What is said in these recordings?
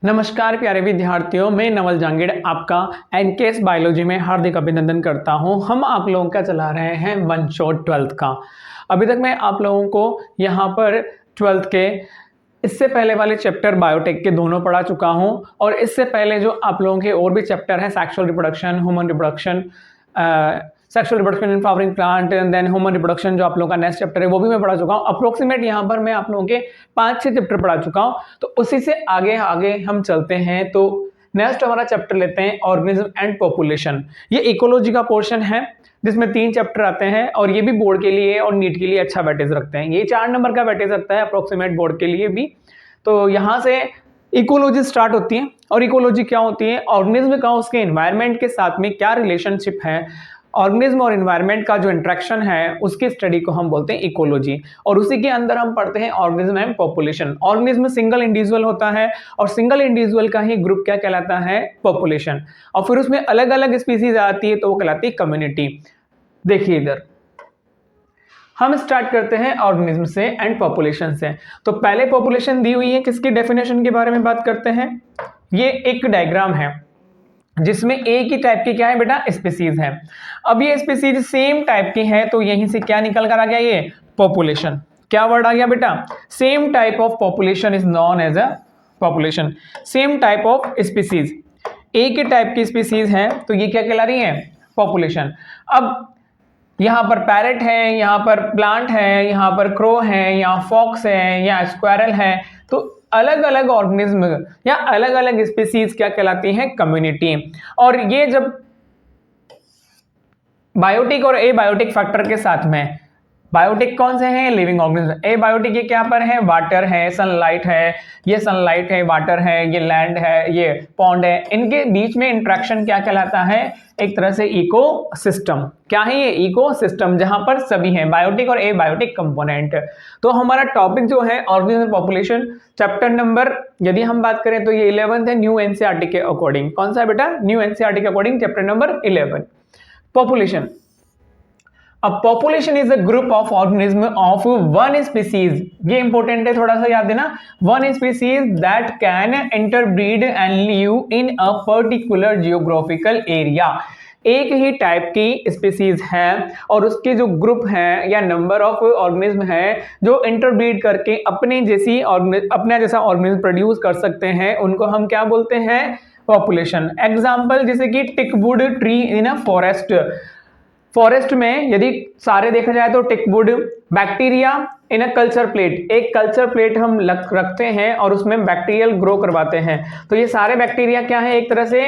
नमस्कार प्यारे विद्यार्थियों, मैं नवल जांगीड़ आपका एनकेएस बायोलॉजी में हार्दिक अभिनंदन करता हूं। हम आप लोगों का चला रहे हैं वन शॉट 12th का। अभी तक मैं आप लोगों को यहां पर 12th के इससे पहले वाले चैप्टर बायोटेक के दोनों पढ़ा चुका हूं, और इससे पहले जो आप लोगों के और भी चैप्टर हैं, sexual reproduction, human reproduction, sexual reproduction in flowering plant and then human reproduction, जो आप लोगों का नेक्स्ट चैप्टर है वो भी मैं पढ़ा चुका हूँ। अप्रोक्सीमेट यहाँ पर मैं आप लोगों के 5-6 चैप्टर पढ़ा चुका हूँ। तो उसी से आगे आगे हम चलते हैं। तो नेक्स्ट हमारा चैप्टर लेते हैं ऑर्गेनिज्म एंड पॉपुलेशन। ये इकोलॉजी का पोर्शन है जिसमें 3 चैप्टर आते हैं, और ये भी बोर्ड के लिए और नीट के लिए अच्छा वेटेज रखते हैं। ये 4 नंबर का वेटेज रखता है अप्रोक्सीमेट बोर्ड के लिए भी। तो यहाँ से इकोलॉजी स्टार्ट होती है। और इकोलॉजी क्या होती है? ऑर्गेनिज्म का उसके एनवायरनमेंट के साथ में क्या रिलेशनशिप है, ऑर्गेनिज्म और एनवायरनमेंट का जो इंटरेक्शन है उसकी स्टडी को हम बोलते हैं इकोलॉजी। और उसी के अंदर हम पढ़ते हैं organism and population. Organism single individual होता है, और सिंगल इंडिविजुअल का ही ग्रुप क्या कहलाता है? पॉपुलेशन। और फिर उसमें अलग अलग स्पीसीज आती है तो वो कहलाती है कम्युनिटी। देखिए इधर हम स्टार्ट करते हैं ऑर्गेनिज्म से एंड पॉपुलेशन से। तो पहले पॉपुलेशन दी हुई है, किसकी डेफिनेशन के बारे में बात करते हैं। ये एक डायग्राम है जिसमें एक ही टाइप की क्या है बेटा? स्पीसीज है। अब ये स्पीसीज सेम टाइप की है, तो यहीं से क्या निकल कर आ गया? ये पॉपुलेशन। क्या वर्ड आ गया बेटा? Same type of population is non age a population. Same type of species, एक ही टाइप की स्पीसीज है तो ये क्या कहला रही है? पॉपुलेशन। अब यहाँ पर पैरेट है, यहाँ पर प्लांट है, यहाँ पर क्रो है, यहाँ फॉक्स है, यहाँ स्क्वायरल है। तो अलग अलग ऑर्गेनिज्म या अलग अलग स्पीसीज क्या कहलाती हैं? कम्युनिटी। और ये जब बायोटिक और एबायोटिक फैक्टर के साथ में, बायोटिक कौन से हैं? Living organism. एबायोटिक ये क्या पर है? वाटर है, सनलाइट है, ये सनलाइट है, वाटर है, ये लैंड है, ये पॉन्ड है। इनके बीच में इंटरेक्शन क्या कहलाता है? एक तरह से इकोसिस्टम। क्या है ये? इकोसिस्टम, जहां पर सभी हैं बायोटिक और एबायोटिक कंपोनेंट। तो हमारा टॉपिक जो है ऑर्गेनिज्म पॉपुलेशन, चैप्टर नंबर यदि हम बात करें तो ये 11th है न्यू एनसीईआरटी के अकॉर्डिंग। कौन सा है बेटा? न्यू एनसीईआरटी के according chapter number 11 population. A population is a group of organism of one species। ये इंपॉर्टेंट है, थोड़ा सा याद देना। One species that can interbreed and live in a particular geographical area। एक ही टाइप की स्पीसीज है और उसके जो ग्रुप है या नंबर ऑफ ऑर्गेनिज्म है जो इंटरब्रीड करके अपने जैसा ऑर्गेनिज्म प्रोड्यूस कर सकते हैं, उनको हम क्या बोलते हैं? पॉपुलेशन। एग्जाम्पल जैसे कि teakwood tree in a forest. Forest में यदि सारे देखा जाए तो teakwood, bacteria in a culture plate. एक कल्चर प्लेट हम रखते हैं और उसमें बैक्टीरियल ग्रो करवाते हैं। तो ये सारे बैक्टीरिया क्या है? एक तरह से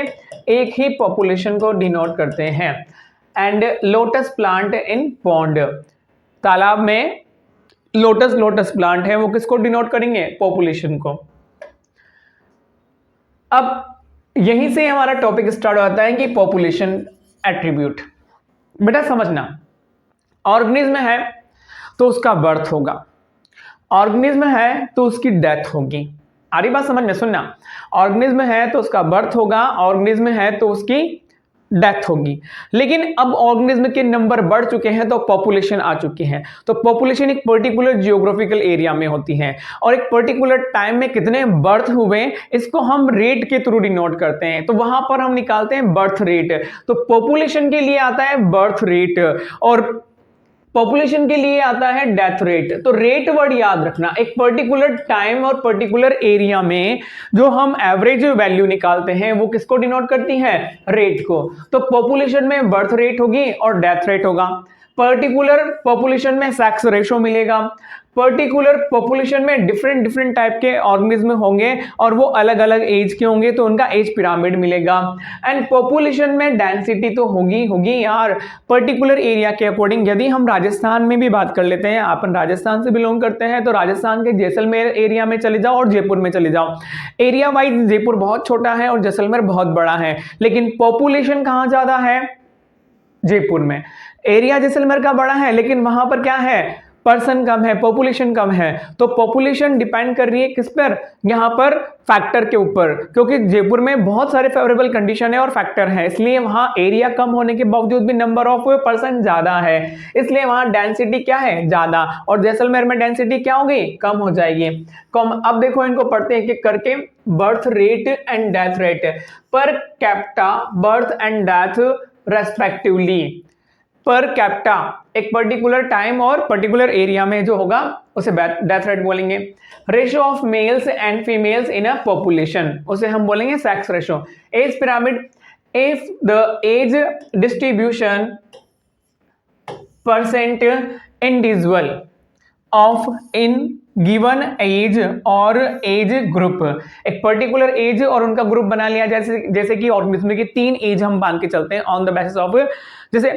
एक ही पॉपुलेशन को डिनोट करते हैं। And lotus plant in pond, तालाब में लोटस प्लांट है, वो किसको डिनोट करेंगे? पॉपुलेशन को। अब यहीं से हमारा टॉपिक स्टार्ट होता है कि पॉपुलेशन एट्रीब्यूट। बेटा समझना, ऑर्गेनिज्म है तो उसका बर्थ होगा, ऑर्गेनिज्म है तो उसकी डेथ होगी। आ रही बात समझ में? सुनना, ऑर्गेनिज्म है तो उसका बर्थ होगा, ऑर्गेनिज्म है तो उसकी डेथ होगी। लेकिन अब ऑर्गेनिज्म के नंबर बढ़ चुके हैं तो पॉपुलेशन आ चुकी है। तो पॉपुलेशन एक पर्टिकुलर जियोग्राफिकल एरिया में होती है, और एक पर्टिकुलर टाइम में कितने बर्थ हुए इसको हम रेट के थ्रू डिनोट करते हैं। तो वहां पर हम निकालते हैं बर्थ रेट। तो पॉपुलेशन के लिए आता है बर्थ रेट, और पॉपुलेशन के लिए आता है डेथ रेट। तो रेट वर्ड याद रखना, एक पर्टिकुलर टाइम और पर्टिकुलर एरिया में जो हम एवरेज वैल्यू निकालते हैं वो किसको डिनोट करती है? रेट को। तो पॉपुलेशन में बर्थ रेट होगी और डेथ रेट होगा। पर्टिकुलर पॉपुलेशन में सेक्स रेशो मिलेगा। पर्टिकुलर पॉपुलेशन में डिफरेंट टाइप के ऑर्गेनिज्म होंगे और वो अलग अलग एज के होंगे तो उनका एज पिरामिड मिलेगा। एंड पॉपुलेशन में डेंसिटी तो होगी यार, पर्टिकुलर एरिया के अकॉर्डिंग। यदि हम राजस्थान में भी बात कर लेते हैं, अपन राजस्थान से बिलोंग करते हैं, तो राजस्थान के जैसलमेर एरिया में चले जाओ और जयपुर में चले जाओ। एरिया वाइज जयपुर बहुत छोटा है और जैसलमेर बहुत बड़ा है, लेकिन पॉपुलेशन कहाँ ज्यादा है? जयपुर में। एरिया जैसलमेर का बड़ा है लेकिन वहां पर क्या है? पर्सन कम है, पॉपुलेशन कम है। तो पॉपुलेशन डिपेंड कर रही है किस पर? यहाँ पर फैक्टर के ऊपर, क्योंकि जयपुर में बहुत सारे फेवरेबल कंडीशन है और फैक्टर है, इसलिए वहां एरिया कम होने के बावजूद भी नंबर ऑफ पर्सन ज्यादा है, इसलिए वहां डेंसिटी क्या है? ज्यादा। और जैसलमेर में डेंसिटी क्या होगी? कम हो जाएगी। कम। अब देखो इनको पढ़ते हैं एक एक करके। Birth rate and death rate, per capita birth and death respectively. Per capita एक पर्टिकुलर टाइम और पर्टिकुलर एरिया में जो होगा उसे डेथ रेट बोलेंगे। Ratio of males and females in a population, उसे हम बोलेंगे sex ratio. Age pyramid, if the age distribution percent individual of in given age और एज ग्रुप, एक पर्टिकुलर एज और उनका ग्रुप बना लिया, जैसे कि ऑर्गेनिज्म की 3 एज हम मान के चलते हैं ऑन द बेसिस ऑफ, जैसे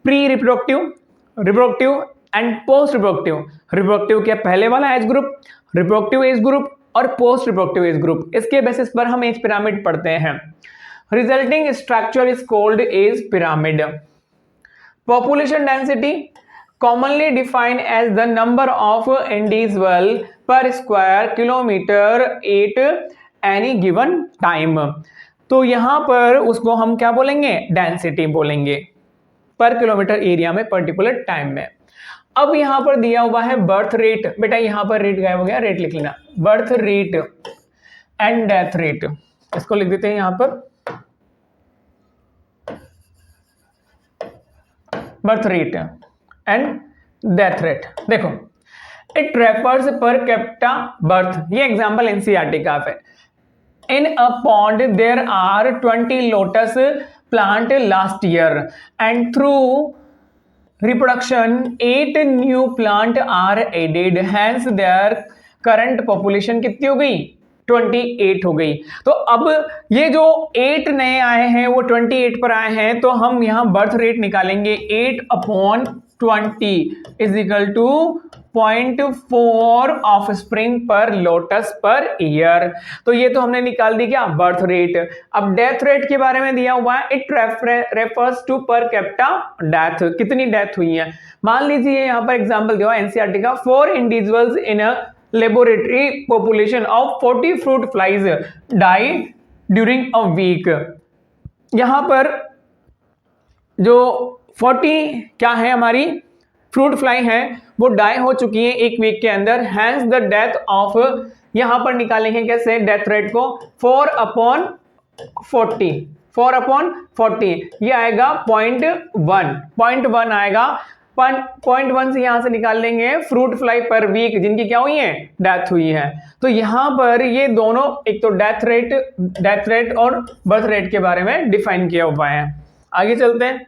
pre reproductive, reproductive and post reproductive. Reproductive क्या पहले वाला age group, reproductive age group और पोस्ट रिप्रोडक्टिव एज ग्रुप, इसके बेसिस पर हम एज पिरामिड पढ़ते हैं। Resulting structure is called age pyramid. Population density, commonly defined as the number of individual per square kilometer at any given time। तो यहां पर उसको हम क्या बोलेंगे, डेंसिटी बोलेंगे, पर किलोमीटर एरिया में पर्टिकुलर टाइम में। अब यहां पर दिया हुआ है बर्थ रेट, बेटा यहां पर रेट गायब हो गया, रेट लिख लेना, birth rate and death rate, इसको लिख देते हैं यहां पर birth rate and death rate. देखो, it refers per capita birth, ये एग्जांपल एनसीईआरटी का है। In a pond there are 20 lotus plant last year and through reproduction 8 new plant are added, hence there current population कितनी हो गई, 28 हो गई। तो अब ये जो 8 नए आए हैं वो 28 पर आए हैं, तो हम यहां बर्थ रेट निकालेंगे, 8/20 is equal to 0.4 offspring per lotus per year. तो ये तो हमने निकाल दी क्या, बर्थ रेट। अब डेथ रेट के बारे में दिया हुआ है, it refers to per capita death, कितनी डेथ हुई है। मान लीजिए यहां पर एग्जांपल दिया एनसीईआरटी का, 4 individuals in a laboratory population of 40 fruit flies died during a week। यहां पर जो 40 क्या है हमारी फ्रूट फ्लाई है वो डाई हो चुकी है एक वीक के अंदर, हैंस द डेथ ऑफ, यहां पर निकालेंगे कैसे डेथ रेट को, 4/40, 4/40 ये आएगा 0.1 आएगा। 0.1 से यहां से निकाल लेंगे फ्रूट फ्लाई पर वीक जिनकी क्या हुई है, डेथ हुई है। तो यहां पर ये दोनों, एक तो डेथ रेट और बर्थ रेट के बारे में डिफाइन किया हुआ है। आगे चलते हैं।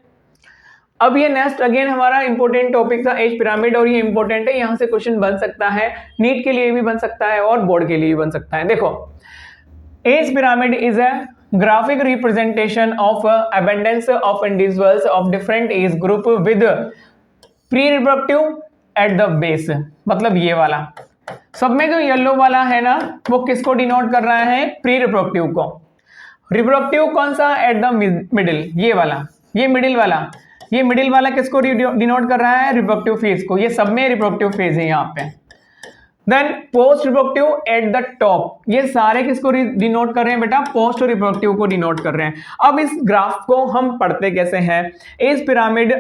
अब ये नेक्स्ट अगेन हमारा इंपॉर्टेंट टॉपिक था एज पिरामिड, और ये इंपॉर्टेंट है, यहां से क्वेश्चन बन सकता है, नीट के लिए भी बन सकता है और बोर्ड के लिए भी बन सकता है। देखो, age pyramid is a graphic representation of abundance of individuals of different age group with pre-reproductive at the base। मतलब ये वाला सब में जो येलो वाला है ना वो किसको डिनोट कर रहा है, प्री रिप्रोडक्टिव को। रिप्रोडक्टिव कौन सा, एट द मिडिल, ये वाला, ये मिडिल वाला किसको डिनोट कर रहा है, रिप्रोडक्टिव फेज को। ये सब में रिप्रोडक्टिव फेज है यहाँ पे। Then post reproductive at the top, ये सारे किसको डिनोट कर रहे हैं बेटा, पोस्ट रिप्रोडक्टिव को डिनोट कर रहे हैं। अब इस ग्राफ को हम पढ़ते कैसे हैं, एज पिरामिड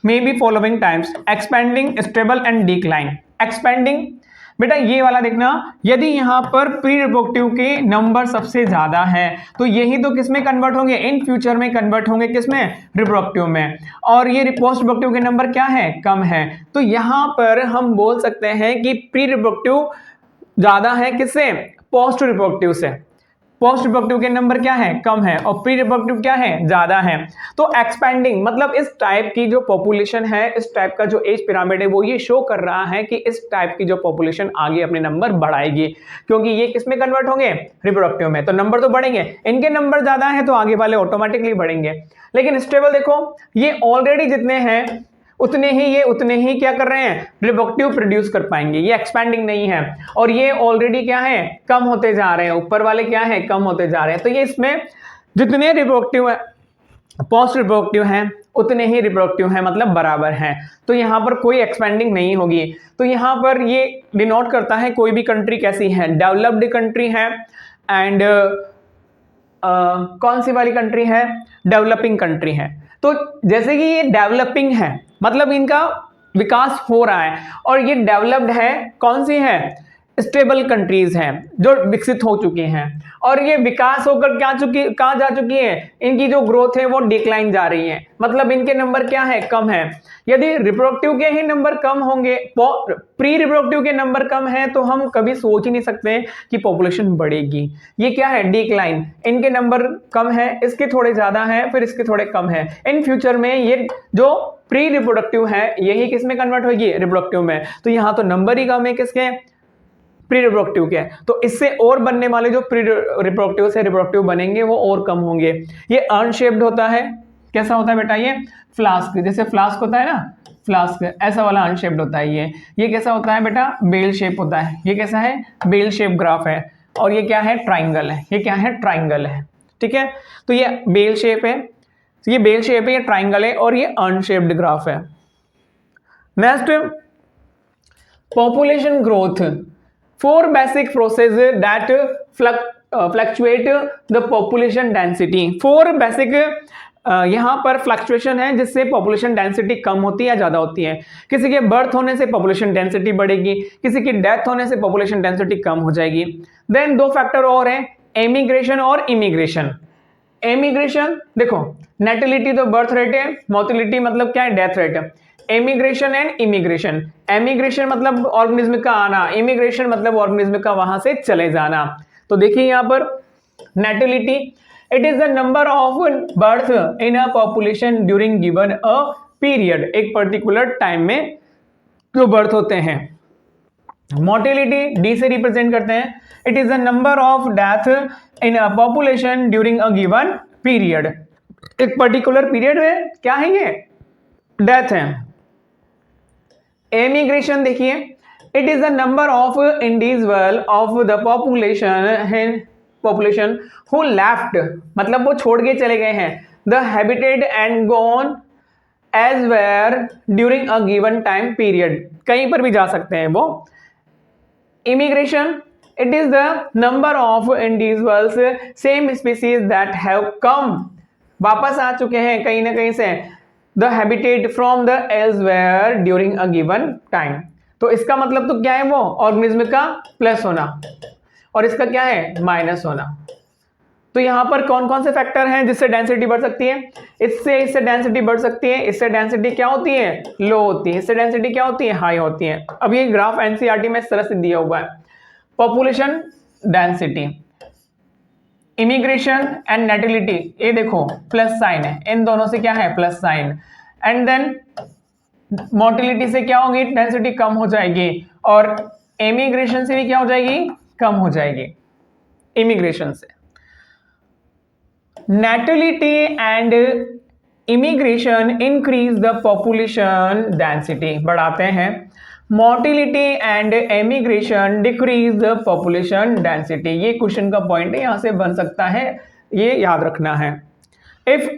में be following times, expanding, stable and decline. Expanding बेटा ये वाला देखना, यदि यहां पर प्री रिप्रोडक्टिव के नंबर सबसे ज्यादा है तो यही तो किसमें कन्वर्ट होंगे, इन फ्यूचर में कन्वर्ट होंगे, किसमें, रिप्रोडक्टिव में। और ये पोस्ट रिप्रोडक्टिव के नंबर क्या है, कम है। तो यहां पर हम बोल सकते हैं कि प्री रिप्रोडक्टिव ज्यादा है किससे, पोस्ट रिप्रोडक्टिव से। पोस्ट रिप्रोडक्टिव के नंबर क्या है, कम है, और प्री रिप्रोडक्टिव क्या है, ज्यादा है। तो एक्सपेंडिंग मतलब इस टाइप की जो पॉपुलेशन है, इस टाइप का जो एज पिरामिड है वो ये शो कर रहा है कि इस टाइप की जो पॉपुलेशन आगे अपने नंबर बढ़ाएगी, क्योंकि ये किसमें कन्वर्ट होंगे, रिप्रोडक्टिव में। तो नंबर तो बढ़ेंगे, इनके नंबर ज्यादा है तो आगे वाले ऑटोमेटिकली बढ़ेंगे। लेकिन स्टेबल देखो, ये ऑलरेडी जितने हैं उतने ही क्या कर रहे हैं, रिप्रोडक्टिव प्रोड्यूस कर पाएंगे, ये एक्सपेंडिंग नहीं है। और ये ऑलरेडी क्या है, कम होते जा रहे हैं, ऊपर वाले क्या है, कम होते जा रहे हैं। तो ये इसमें जितने रिप्रोडक्टिव है, पोस्ट रिप्रोडक्टिव हैं उतने ही रिप्रोडक्टिव हैं, मतलब बराबर हैं। तो यहाँ पर कोई एक्सपेंडिंग नहीं होगी। तो यहाँ पर ये डिनोट करता है कोई भी कंट्री कैसी है, डेवलप्ड कंट्री है एंड कौन सी वाली कंट्री है, डेवलपिंग कंट्री है। तो जैसे कि ये डेवलपिंग है मतलब इनका विकास हो रहा है, और ये डेवलप्ड है, कौन सी है, स्टेबल कंट्रीज हैं जो विकसित हो चुकी हैं, और ये विकास होकर कहाँ जा चुकी है, इनकी जो ग्रोथ है वो डिक्लाइन जा रही है, मतलब इनके नंबर क्या है, कम है। यदि रिप्रोडक्टिव के ही नंबर कम होंगे, प्री रिप्रोडक्टिव के नंबर कम है, तो हम कभी सोच ही नहीं सकते कि पॉपुलेशन बढ़ेगी। ये क्या है, डिक्लाइन। इनके नंबर कम है, इसके थोड़े ज्यादा है, फिर इसके थोड़े कम है। इन फ्यूचर में ये जो प्री रिप्रोडक्टिव है यही किस में कन्वर्ट होगी, रिप्रोडक्टिव में। तो यहाँ तो नंबर ही कम है किसके, प्री रिप्रोडक्टिव के, तो इससे और बनने वाले जो प्री रिप्रोडक्टिव से रिप्रोडक्टिव बनेंगे वो और कम होंगे। ये अनशेप्ड होता है, कैसा होता है बेटा, ये फ्लास्क, जैसे फ्लास्क होता है ना, फ्लास्क ऐसा वाला अनशेप्ड होता है। ये कैसा होता है बेटा, बेल शेप होता है। ये कैसा है, बेल शेप ग्राफ है। और ये क्या है, ट्राइंगल है। ये क्या है, ट्राइंगल है। ठीक है, तो ये बेल शेप है, ये बेल शेप है, ये ट्राइंगल है, और ये अनशेप्ड ग्राफ है। Next, population growth. Four basic processes that fluctuate the population density. Four basic यहाँ पर फ्लक्चुएशन है जिससे पॉपुलेशन डेंसिटी कम होती है या ज्यादा होती है। किसी के बर्थ होने से पॉपुलेशन डेंसिटी बढ़ेगी, किसी की डेथ होने से पॉपुलेशन डेंसिटी कम हो जाएगी। देन दो फैक्टर और हैं, एमिग्रेशन और इमिग्रेशन। एमिग्रेशन देखो, नेटिलिटी तो बर्थ रेट है, मोर्टिलिटी मतलब क्या है, डेथ रेट है। Emigration and immigration. एमिग्रेशन मतलब ऑर्गेनिज्म का आना, इमिग्रेशन मतलब ऑर्गेनिज्म का वहां से चले जाना। तो देखिए यहां पर natality, it is the number of birth in a population during given a period, एक पर्टिकुलर टाइम में जो बर्थ होते हैं। मोर्टिलिटी डी से रिप्रेजेंट करते हैं, it is the number of death in a population during a given period, एक पर्टिकुलर पीरियड में क्या है ये, डेथ है। एमिग्रेशन देखिए, it is the number of individual of the population who left, मतलब वो छोड़ के चले गए हैं, the habitat and gone elsewhere during a given time period, कहीं पर भी जा सकते हैं वो। Immigration, it is the number of individuals same species that have come, वापस आ चुके हैं कहीं ना कहीं से, the habitat from the elsewhere during a given time. तो इसका मतलब तो क्या है, वो ऑर्गेनिज्म का प्लस होना और इसका क्या है, माइनस होना। तो यहां पर कौन कौन से फैक्टर हैं जिससे डेंसिटी बढ़ सकती है, इससे डेंसिटी बढ़ सकती है, इससे डेंसिटी क्या होती है, लो होती है, इससे डेंसिटी क्या होती है, हाई होती है। अब ये ग्राफ एनसीईआरटी में इस तरह से दिया हुआ है, पॉपुलेशन डेंसिटी, इमिग्रेशन एंड नेटिलिटी, ये देखो प्लस साइन है, इन दोनों से क्या है, plus sign. And then mortality से क्या होगी, डेंसिटी कम हो जाएगी, और इमिग्रेशन से भी क्या हो जाएगी, कम हो जाएगी, इमिग्रेशन से। Natality and immigration increase the population density, बढ़ाते हैं। Mortality and emigration decrease the population density, ये क्वेश्चन का पॉइंट है, यहां से बन सकता है, ये याद रखना है। If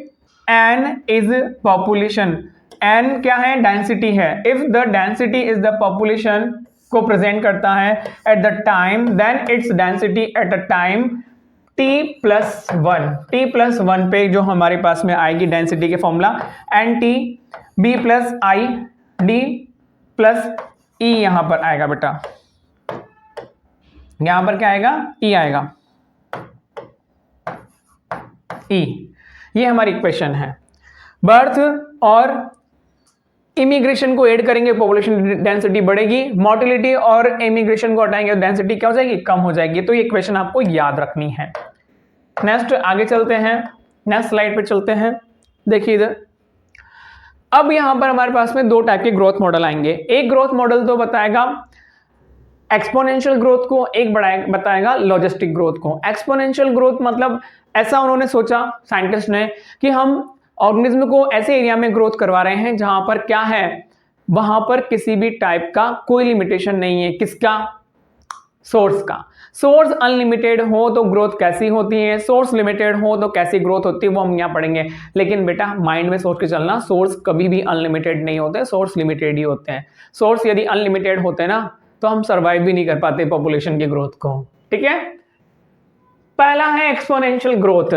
N is population, N क्या है, डेंसिटी है, if the density is the population को प्रेजेंट करता है at the time, then its density at a time t+1, t+1 पे जो हमारे पास में आएगी डेंसिटी के formula, N T B plus I D plus E, यहां पर आएगा बेटा, यहां पर क्या आएगा, ई आएगा, ई, ये हमारी इक्वेशन है। बर्थ और इमिग्रेशन को ऐड करेंगे, पॉपुलेशन डेंसिटी बढ़ेगी, मोर्टिलिटी और इमिग्रेशन को हटाएंगे, डेंसिटी क्या हो जाएगी, कम हो जाएगी। तो ये इक्वेशन आपको याद रखनी है। नेक्स्ट आगे चलते हैं, नेक्स्ट स्लाइड पे चलते हैं, देखिए इधर। अब यहां पर हमारे पास में दो टाइप के ग्रोथ मॉडल आएंगे, एक ग्रोथ मॉडल तो बताएगा एक्सपोनेंशियल ग्रोथ को, एक बताएगा लॉजिस्टिक ग्रोथ को। एक्सपोनेंशियल ग्रोथ मतलब ऐसा उन्होंने सोचा साइंटिस्ट ने कि हम ऑर्गेनिज्म को ऐसे एरिया में ग्रोथ करवा रहे हैं जहां पर क्या है, वहां पर किसी भी टाइप का कोई लिमिटेशन नहीं है, किसका, सोर्स का। सोर्स अनलिमिटेड हो तो ग्रोथ कैसी होती है, सोर्स लिमिटेड हो तो कैसी ग्रोथ होती है, वो हम यहाँ पढ़ेंगे। लेकिन बेटा माइंड में सोच के चलना, सोर्स कभी भी अनलिमिटेड नहीं होते, सोर्स लिमिटेड ही होते हैं। सोर्स यदि अनलिमिटेड होते ना तो हम सर्वाइव भी नहीं कर पाते पॉपुलेशन की ग्रोथ को। ठीक है, पहला है exponential growth.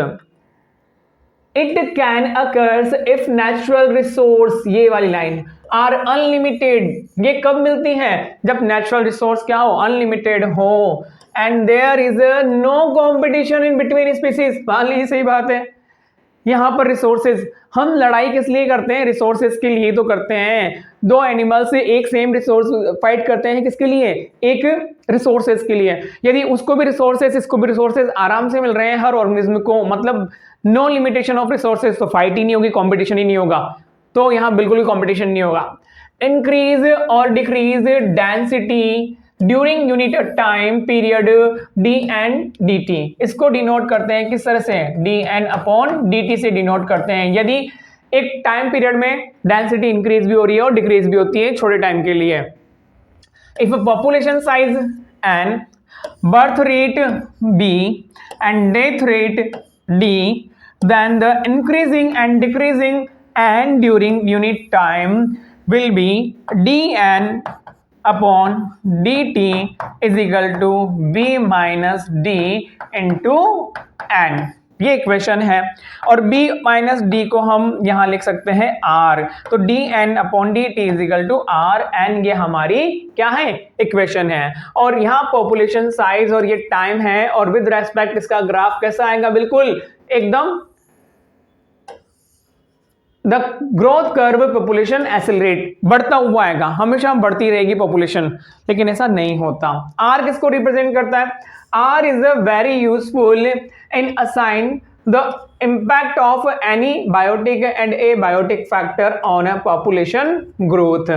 It can occurs if natural resource, ये वाली लाइन, आर अनलिमिटेड, ये कब मिलती है? जब नेचुरल रिसोर्स क्या हो? अनलिमिटेड हो, and there is no competition in between species. मान लीजिए सही बात है, यहां पर रिसोर्सेज, हम लड़ाई किस लिए करते हैं? रिसोर्सेज के लिए तो करते हैं। दो एनिमल्स एक सेम रिसोर्स फाइट करते हैं, किसके लिए? एक रिसोर्सेज के लिए। यदि उसको भी रिसोर्सेज इसको भी रिसोर्सेज आराम से मिल रहे हैं हर ऑर्गेनिज्म को, मतलब नो लिमिटेशन ऑफ रिसोर्सेज, तो फाइट ही नहीं होगी, कॉम्पिटिशन ही नहीं होगा, तो यहां बिल्कुल भी कॉम्पिटिशन नहीं होगा। इंक्रीज और decrease density during unit time period D N D T, इसको डिनोट करते हैं किस तरह से? D N upon D T से डिनोट करते हैं। यदि एक टाइम पीरियड में डेंसिटी इंक्रीज भी हो रही है और डिक्रीज भी होती है छोटे टाइम के लिए। If population size N, birth rate B and death rate D, then the increasing and decreasing and during unit time will be dn upon dt is equal to v minus d into n, ये equation है। और b minus d को हम यहां लिख सकते हैं r, तो dn upon dt is equal to r n, ये हमारी क्या है? इक्वेशन है। और यहाँ पॉपुलेशन साइज और ये टाइम है, और विद रेस्पेक्ट इसका ग्राफ कैसा आएगा? बिल्कुल एकदम the growth curve population accelerate, बढ़ता हुआ आएगा, हमेशा बढ़ती रहेगी पॉपुलेशन, लेकिन ऐसा नहीं होता। आर किसको रिप्रेजेंट करता है? R is a very useful in assign the impact of any biotic and abiotic factor on a population growth.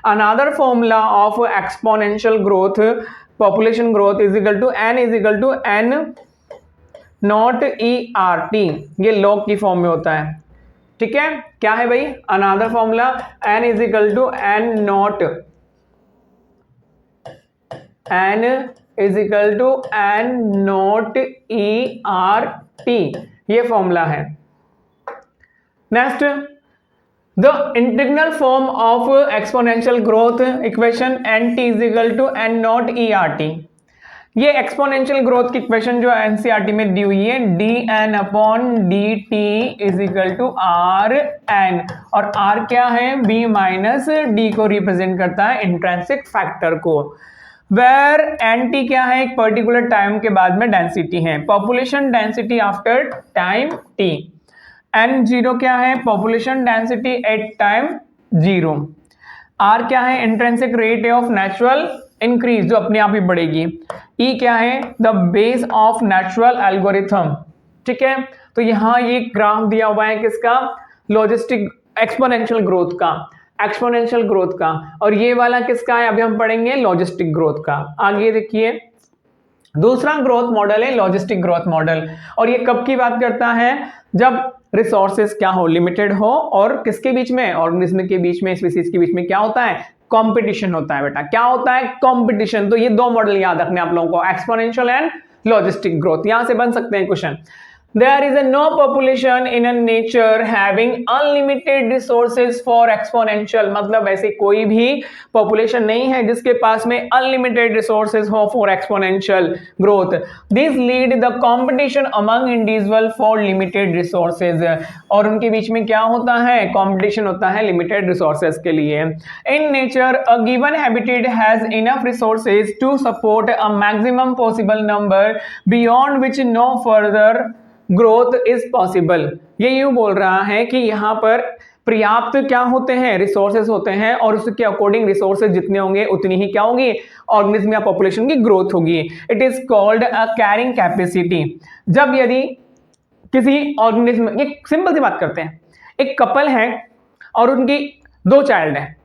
Another formula of exponential growth, population growth is equal to n not ERT, ये log की form में होता है, ठीक है? क्या है भाई? Another formula n is equal to n not, n is equal to n not ERT, ये फॉर्मूला है। Next, the integral form of exponential growth equation nt is equal to n not ERT, ये exponential growth की equation जो NCERT में दी हुई है, dn upon dt is equal to r n, और r क्या है? b माइनस d को रिप्रेजेंट करता है इंट्रिंसिक फैक्टर को, वेर nt क्या है? एक पर्टिकुलर टाइम के बाद में डेंसिटी है, population density after time t। n0 क्या है? Population density at time 0। r क्या है? Intrinsic rate of natural increase, जो अपने आप ही बढ़ेगी। ई क्या है? The base of natural algorithm, ठीक है? तो यहां ये ग्राफ दिया हुआ है किसका? लॉजिस्टिक एक्सपोनेंशियल ग्रोथ का, एक्सपोनेंशियल ग्रोथ का, और ये वाला किसका है? अभी हम पढ़ेंगे लॉजिस्टिक ग्रोथ का। आगे देखिए, दूसरा ग्रोथ मॉडल है लॉजिस्टिक ग्रोथ मॉडल, और ये कब की बात करता है? जब रिसोर्सेस क्या हो? लिमिटेड हो, और किसके बीच में? ऑर्गेनिज्म के बीच में, स्पीसीज के बीच में क्या होता है? कंपटीशन होता है बेटा। क्या होता है? कंपटीशन। तो ये दो मॉडल याद रखने आप लोगों को, एक्सपोनेंशियल एंड लॉजिस्टिक ग्रोथ। यहां से बन सकते हैं question. There is no population in a nature having unlimited resources for exponential, मतलब ऐसे कोई भी population नहीं है जिसके पास में unlimited resources हो for exponential growth. This lead the competition among individual for limited resources, और उनके बीच में क्या होता है? competition होता है limited resources के लिए। In nature, a given habitat has enough resources to support a maximum possible number beyond which no further growth is possible. ये यूं बोल रहा है कि यहाँ पर पर्याप्त क्या होते हैं? रिसोर्सेज होते हैं, और उसके अकॉर्डिंग रिसोर्सेज जितने होंगे उतनी ही क्या होगी? ऑर्गेनिज्म या पॉपुलेशन की ग्रोथ होगी। It is called a carrying capacity. जब यदि किसी ऑर्गेनिज्म, ये सिंपल सी बात करते हैं, एक कपल है और उनकी दो चाइल्ड है,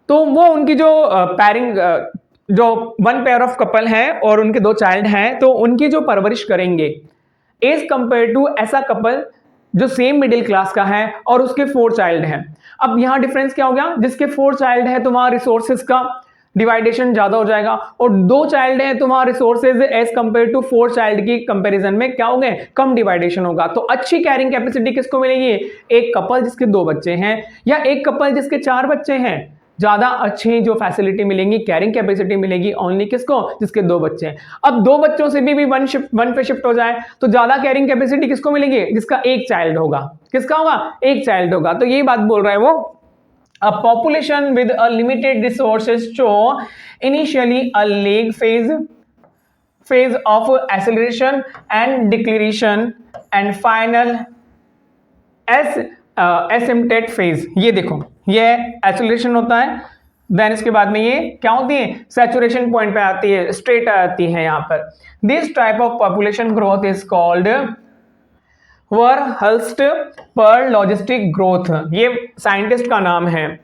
तो वो उनकी जो पैरिंग, जो वन पेयर ऑफ कपल है और उनके दो चाइल्ड हैं, तो उनकी जो परवरिश करेंगे एज कंपेयर टू ऐसा कपल जो सेम मिडिल क्लास का है और उसके 4 चाइल्ड हैं। अब यहां डिफरेंस क्या हो गया? जिसके 4 चाइल्ड है तो वहां रिसोर्सेज का डिवाइडेशन ज्यादा हो जाएगा, और 2 चाइल्ड है तो वहां resources as compare to 4 child की कंपैरिजन में क्या हो गए? कम डिवाइडेशन होगा। तो अच्छी कैरिंग कैपेसिटी किसको मिलेगी? एक कपल जिसके 2 बच्चे हैं, या एक कपल जिसके 4 बच्चे हैं। ज़्यादा अच्छी जो फैसिलिटी मिलेंगी, कैरिंग कैपेसिटी मिलेगी ओनली किसको, जिसके 2 बच्चे हैं। अब 2 बच्चों से भी वन पे शिफ्ट हो जाए तो ज़्यादा कैरिंग कैपेसिटी किसको मिलेगी, जिसका 1 चाइल्ड होगा। किसका होगा, 1 चाइल्ड होगा। तो यही बात बोल रहा है वो, a population with a limited resources show initially a lag phase of acceleration and deceleration and final asymptotic phase। ये देखो, ये एक्सेलरेशन होता है, देन इसके बाद में ये क्या होती है, सैचुरेशन पॉइंट पे आती है, स्ट्रेट आती है यहाँ पर। This type of population growth is called Verhulst Pearl logistic growth. ये साइंटिस्ट का नाम है।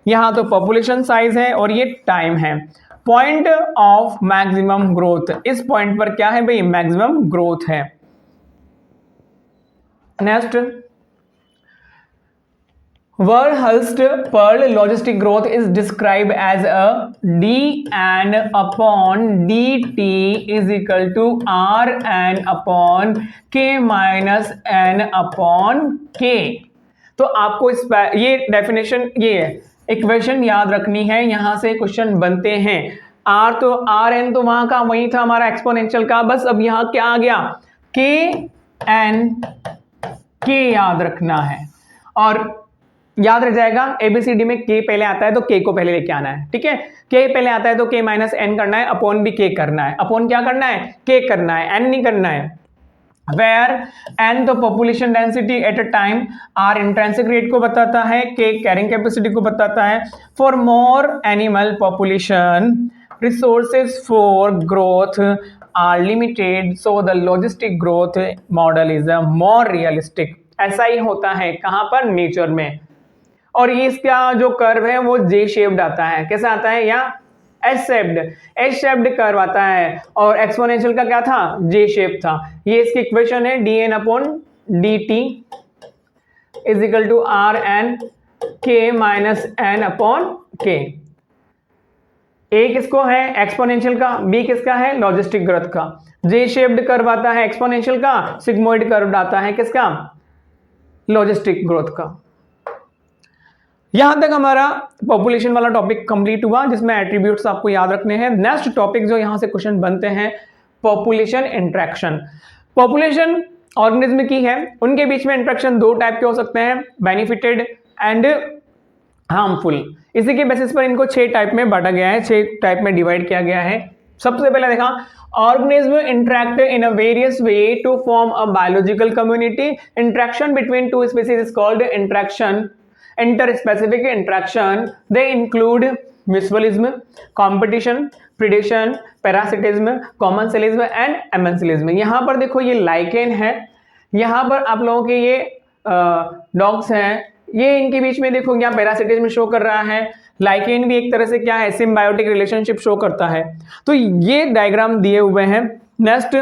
यहाँ तो पॉपुलेशन साइज है और ये टाइम है। पॉइंट ऑफ मैक्सिमम ग्रोथ, इस पॉइंट पर क्या है भाई, मैक्सिमम ग्रोथ है। Next, Verhulst per logistic growth is described as a dn upon dt is equal to rn upon k minus n upon k। तो आपको इस ये डेफिनेशन, ये इक्वेशन याद रखनी है, यहां से क्वेश्चन बनते हैं। r तो rn तो वहां का वही था हमारा एक्सपोनेंशियल का, बस अब यहां क्या आ गया, k n k याद रखना है। और याद रह जाएगा, एबीसीडी में के पहले आता है तो के को पहले लेके आना है, ठीक है। के पहले आता है तो के माइनस एन करना है, अपॉन भी के करना है। अपॉन क्या करना है, के करना है, एन नहीं करना है। वेयर एन तो population density at a time, R intrinsic rate को बताता है, के कैरिंग कैपेसिटी को बताता है। For more animal population resources for growth are limited, so the logistic growth model is a more realistic. ऐसा ही होता है कहां पर, नेचर में। और ये इसका जो कर्व है वो जे शेप्ड आता है। कैसा आता है, या एस शेप्ड कर्व आता है। और एक्सपोनेंशियल का क्या था, जे शेप था। ये इसकी इक्वेशन है, D N upon D T is equal to R N K minus N upon K. ए किसको है, एक्सपोनेंशियल का, बी किसका है, लॉजिस्टिक ग्रोथ का। जे शेप्ड कर्व आता है एक्सपोनेंशियल का, सिग्मोइड कर्व आता है किसका, लॉजिस्टिक ग्रोथ का। यहां तक हमारा पॉपुलेशन वाला टॉपिक कंप्लीट हुआ, जिसमें एट्रीब्यूट्स आपको याद रखने हैं। नेक्स्ट टॉपिक जो यहां से क्वेश्चन बनते हैं, पॉपुलेशन इंटरेक्शन। पॉपुलेशन ऑर्गेनिज्म की है, उनके बीच में इंटरेक्शन 2 टाइप के हो सकते हैं, बेनिफिटेड एंड हार्मफुल। इसी के बेसिस पर इनको 6 टाइप में बांटा गया है, 6 टाइप में डिवाइड किया गया है। सबसे पहले देखा, organism interact in a various way to form a biological community. Interaction between 2 species is called interaction. Interspecific interaction, they include mutualism, competition, predation, parasitism, commensalism and amensalism। यहाँ पर देखो ये लाइकेन है, यहाँ पर आप लोगों के ये डॉग्स हैं, ये इनके बीच में देखो यहाँ पैरासिटिज्म शो कर रहा है। लाइकेन भी एक तरह से क्या है, सिम्बायोटिक रिलेशनशिप शो करता है। तो ये डायग्राम दिए हुए हैं। नेक्स्ट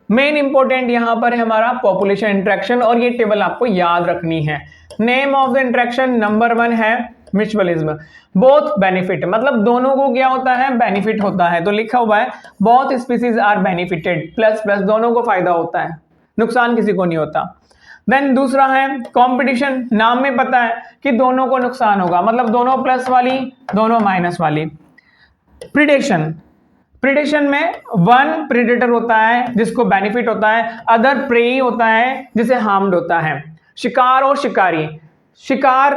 मेन इंपॉर्टेंट यहाँ पर है हमारा पॉपुलेशन इंटरेक्शन, और ये टेबल आपको याद रखनी है। Name of the interaction number 1 है म्यूचुअलिज्म, बोथ बेनिफिट, मतलब दोनों को क्या होता है, बेनिफिट होता है। तो लिखा हुआ है both species are benefited, plus plus दोनों को फायदा होता है, नुकसान किसी को नहीं होता। देन दूसरा है कंपटीशन, नाम में पता है कि दोनों को नुकसान होगा, मतलब दोनों प्लस वाली दोनों माइनस वाली। प्रिडेशन, प्रिडेशन में वन प्रेडेटर होता है जिसको बेनिफिट होता है, अदर प्रेई होता है जिसे हार्म्ड होता है। शिकार और शिकारी, शिकार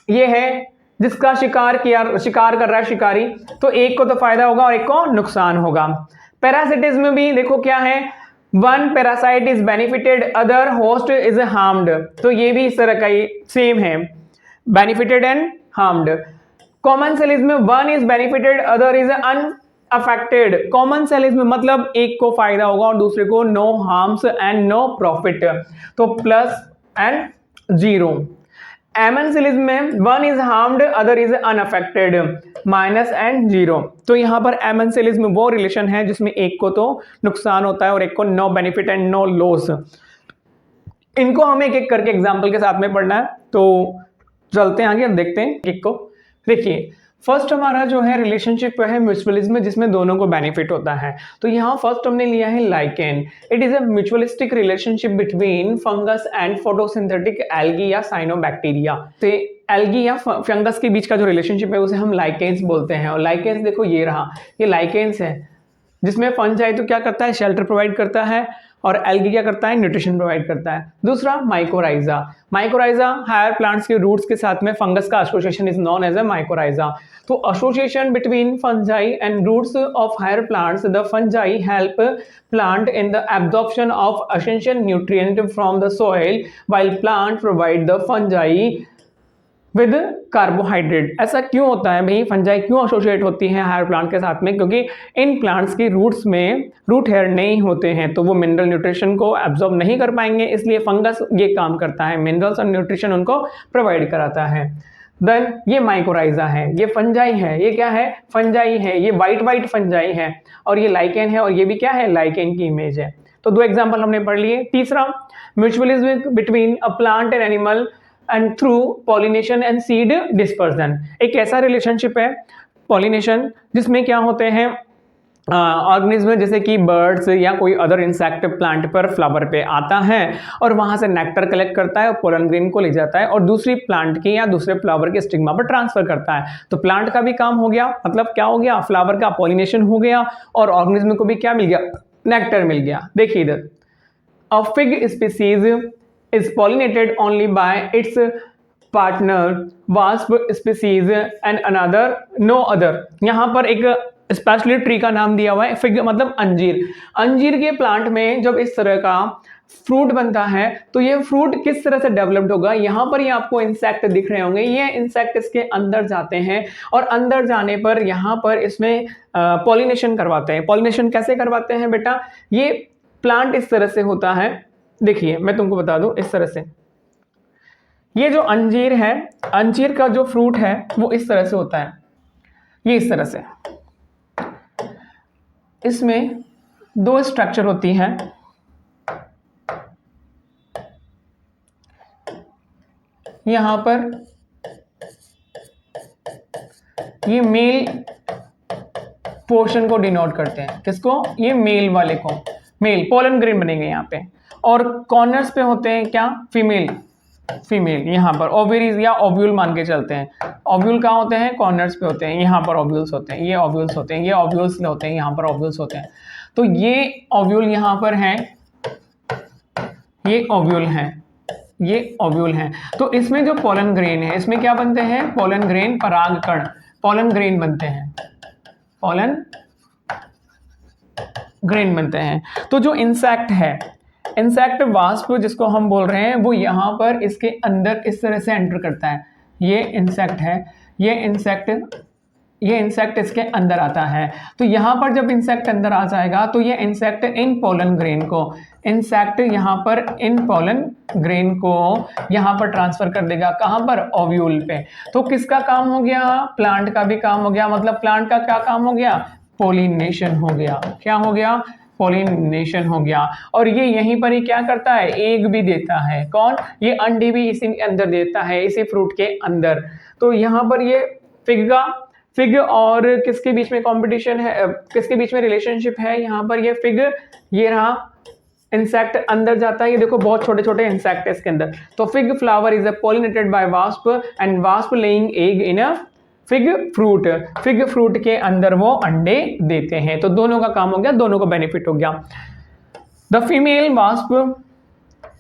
ये है जिसका शिकार कर रहा है शिकारी, तो एक को तो फायदा होगा और एक को नुकसान होगा। पैरासिटिज्म भी देखो क्या है, one parasite is benefited, other host is harmed, तो ये भी इस तरह का ही सेम है, benefited and harmed. Commensalism, one is benefited, other is affected. Commensalism मतलब एक को फायदा होगा और दूसरे को no harms and no profit, तो प्लस एंड 0। एमेंसिलिज्म में one is harmed, other is unaffected, minus and 0। तो यहां पर एमेंसिलिज्म वो रिलेशन है जिसमें एक को तो नुकसान होता है और एक को no benefit and no loss. इनको हमें एक एक करके एग्जांपल के साथ में पढ़ना है, तो चलते हैं आगे, देखते हैं एक को। देखिए फर्स्ट हमारा जो है रिलेशनशिप है म्यूचुअलिज्म, जिसमें दोनों को बेनिफिट होता है। तो यहाँ फर्स्ट हमने लिया है lichen. It is a mutualistic relationship between fungus and photosynthetic algae या साइनोबैक्टीरिया। से एल्गी या फंगस के बीच का जो रिलेशनशिप है उसे हम लाइकेंस बोलते हैं। और लाइकेंस देखो ये रहा, ये लाइकेंस है जिसमें फंजाई तो क्या करता है, शेल्टर प्रोवाइड करता है, और एल्गी क्या करता है, न्यूट्रिशन प्रोवाइड करता है। दूसरा माइकोराइजा, माइकोराइजा हायर प्लांट्स के रूट्स के साथ में फंगस का association is known as a mycorrhiza. तो association between fungi and roots of higher plants, the fungi help plant in the absorption of essential nutrient from the soil while plant provide the fungi with carbohydrate. ऐसा क्यों होता है भाई, fungi क्यों associate होती हैं higher plant के साथ में? क्योंकि इन प्लांट्स की रूट्स में रूट हेयर नहीं होते हैं, तो वो मिनरल न्यूट्रिशन को एब्जॉर्ब नहीं कर पाएंगे, इसलिए फंगस ये काम करता है, मिनरल्स और न्यूट्रिशन उनको प्रोवाइड कराता है। देन ये माइकोराइजा है, ये फंजाई है, ये क्या है, फंजाई है, ये वाइट फंजाई है, और ये लाइकेन है, और ये भी क्या है, लाइकेन की इमेज है। तो दो एग्जाम्पल हमने पढ़ लिए। तीसरा, mutualism between a plant and animal and through pollination and seed dispersion. एक ऐसा रिलेशनशिप है पॉलिनेशन जिसमें क्या होते हैं ऑर्गेनिज्म जैसे कि बर्ड्स या कोई अदर इंसेक्ट प्लांट पर फ्लावर पे आता है और वहां से नेक्टर कलेक्ट करता है और पोलन ग्रेन को ले जाता है और दूसरी प्लांट की या दूसरे फ्लावर के स्टिग्मा पर ट्रांसफर करता है। तो प्लांट का भी काम हो गया, मतलब क्या हो गया, फ्लावर का पॉलिनेशन हो गया और ऑर्गेनिज्म को भी क्या मिल गया, नेक्टर मिल गया। देखिए इधर, a fig species is pollinated only by its partner wasp species and another no other। यहाँ पर एक स्पेशली ट्री का नाम दिया हुआ है, फिग मतलब अंजीर। अंजीर के प्लांट में जब इस तरह का फ्रूट बनता है तो ये फ्रूट किस तरह से डेवलप्ड होगा, यहाँ पर ये आपको इंसेक्ट दिख रहे होंगे, ये इंसेक्ट इसके अंदर जाते हैं और अंदर जाने पर यहाँ पर इसमें पॉलिनेशन करवाते हैं। पॉलिनेशन कैसे करवाते हैं बेटा, ये प्लांट इस तरह से होता है, देखिए मैं तुमको बता दूं इस तरह से, ये जो अंजीर है, अंजीर का जो फ्रूट है वो इस तरह से होता है, ये इस तरह से, इसमें दो स्ट्रक्चर होती है, यहां पर ये मेल पोर्शन को डिनोट करते हैं, किसको, ये मेल वाले को, मेल पोलन ग्रेन बनेंगे यहाँ पे, और कॉर्नर्स पे होते हैं क्या, फीमेल, फीमेल यहाँ पर ओवरीज या ओव्यूल मान के चलते हैं। ओव्यूल कहाँ होते हैं, कॉर्नर्स पे होते हैं, यहाँ पर ओव्यूल्स होते हैं, ये ओव्यूल्स होते हैं, ये ओव्यूल्स होते हैं, यहाँ पर ओव्यूल्स होते हैं। तो ये ओव्यूल यहाँ पर हैं, ये ओव्यूल हैं, ये ओव्यूल हैं। तो इसमें जो पोलन ग्रेन है, इसमें क्या बनते हैं, पोलन ग्रेन, परागकण, पोलन ग्रेन बनते हैं, पोलन ग्रेन बनते हैं। तो जो इंसेक्ट है, इंसेक्ट वास्प जिसको हम बोल रहे हैं, वो यहाँ पर इसके अंदर इस तरह से एंटर करता है, ये इंसेक्ट है, ये इंसेक्ट इसके अंदर आता है। तो यहाँ पर जब इंसेक्ट अंदर आ जाएगा तो ये इंसेक्ट इन पोलन ग्रेन को, इंसेक्ट यहाँ पर इन पोलन ग्रेन को यहाँ पर ट्रांसफर कर देगा, कहाँ पर, ओव्यूल पे। तो किसका काम हो गया, प्लांट का भी काम हो गया, मतलब प्लांट का क्या काम हो गया, पॉलिनेशन हो गया। क्या हो गया, पॉलिनेशन हो गया। और ये यहीं पर ही क्या करता है, एग भी देता है, कौन, ये अंडे भी इसी के अंदर देता है, इसी फ्रूट के अंदर। तो यहाँ पर ये फिग और किसके बीच में कंपटीशन है, किसके बीच में रिलेशनशिप है, यहाँ पर ये फिग, ये रहा इंसेक्ट अंदर जाता है, ये देखो बहुत छोटे छोटे इंसेक्ट है इसके अंदर। तो fig flower is pollinated bye wasp and wasp laying egg in a fig fruit, fig fruit के अंदर वो अंडे देते हैं। तो दोनों का काम हो गया, दोनों को बेनिफिट हो गया। The female wasp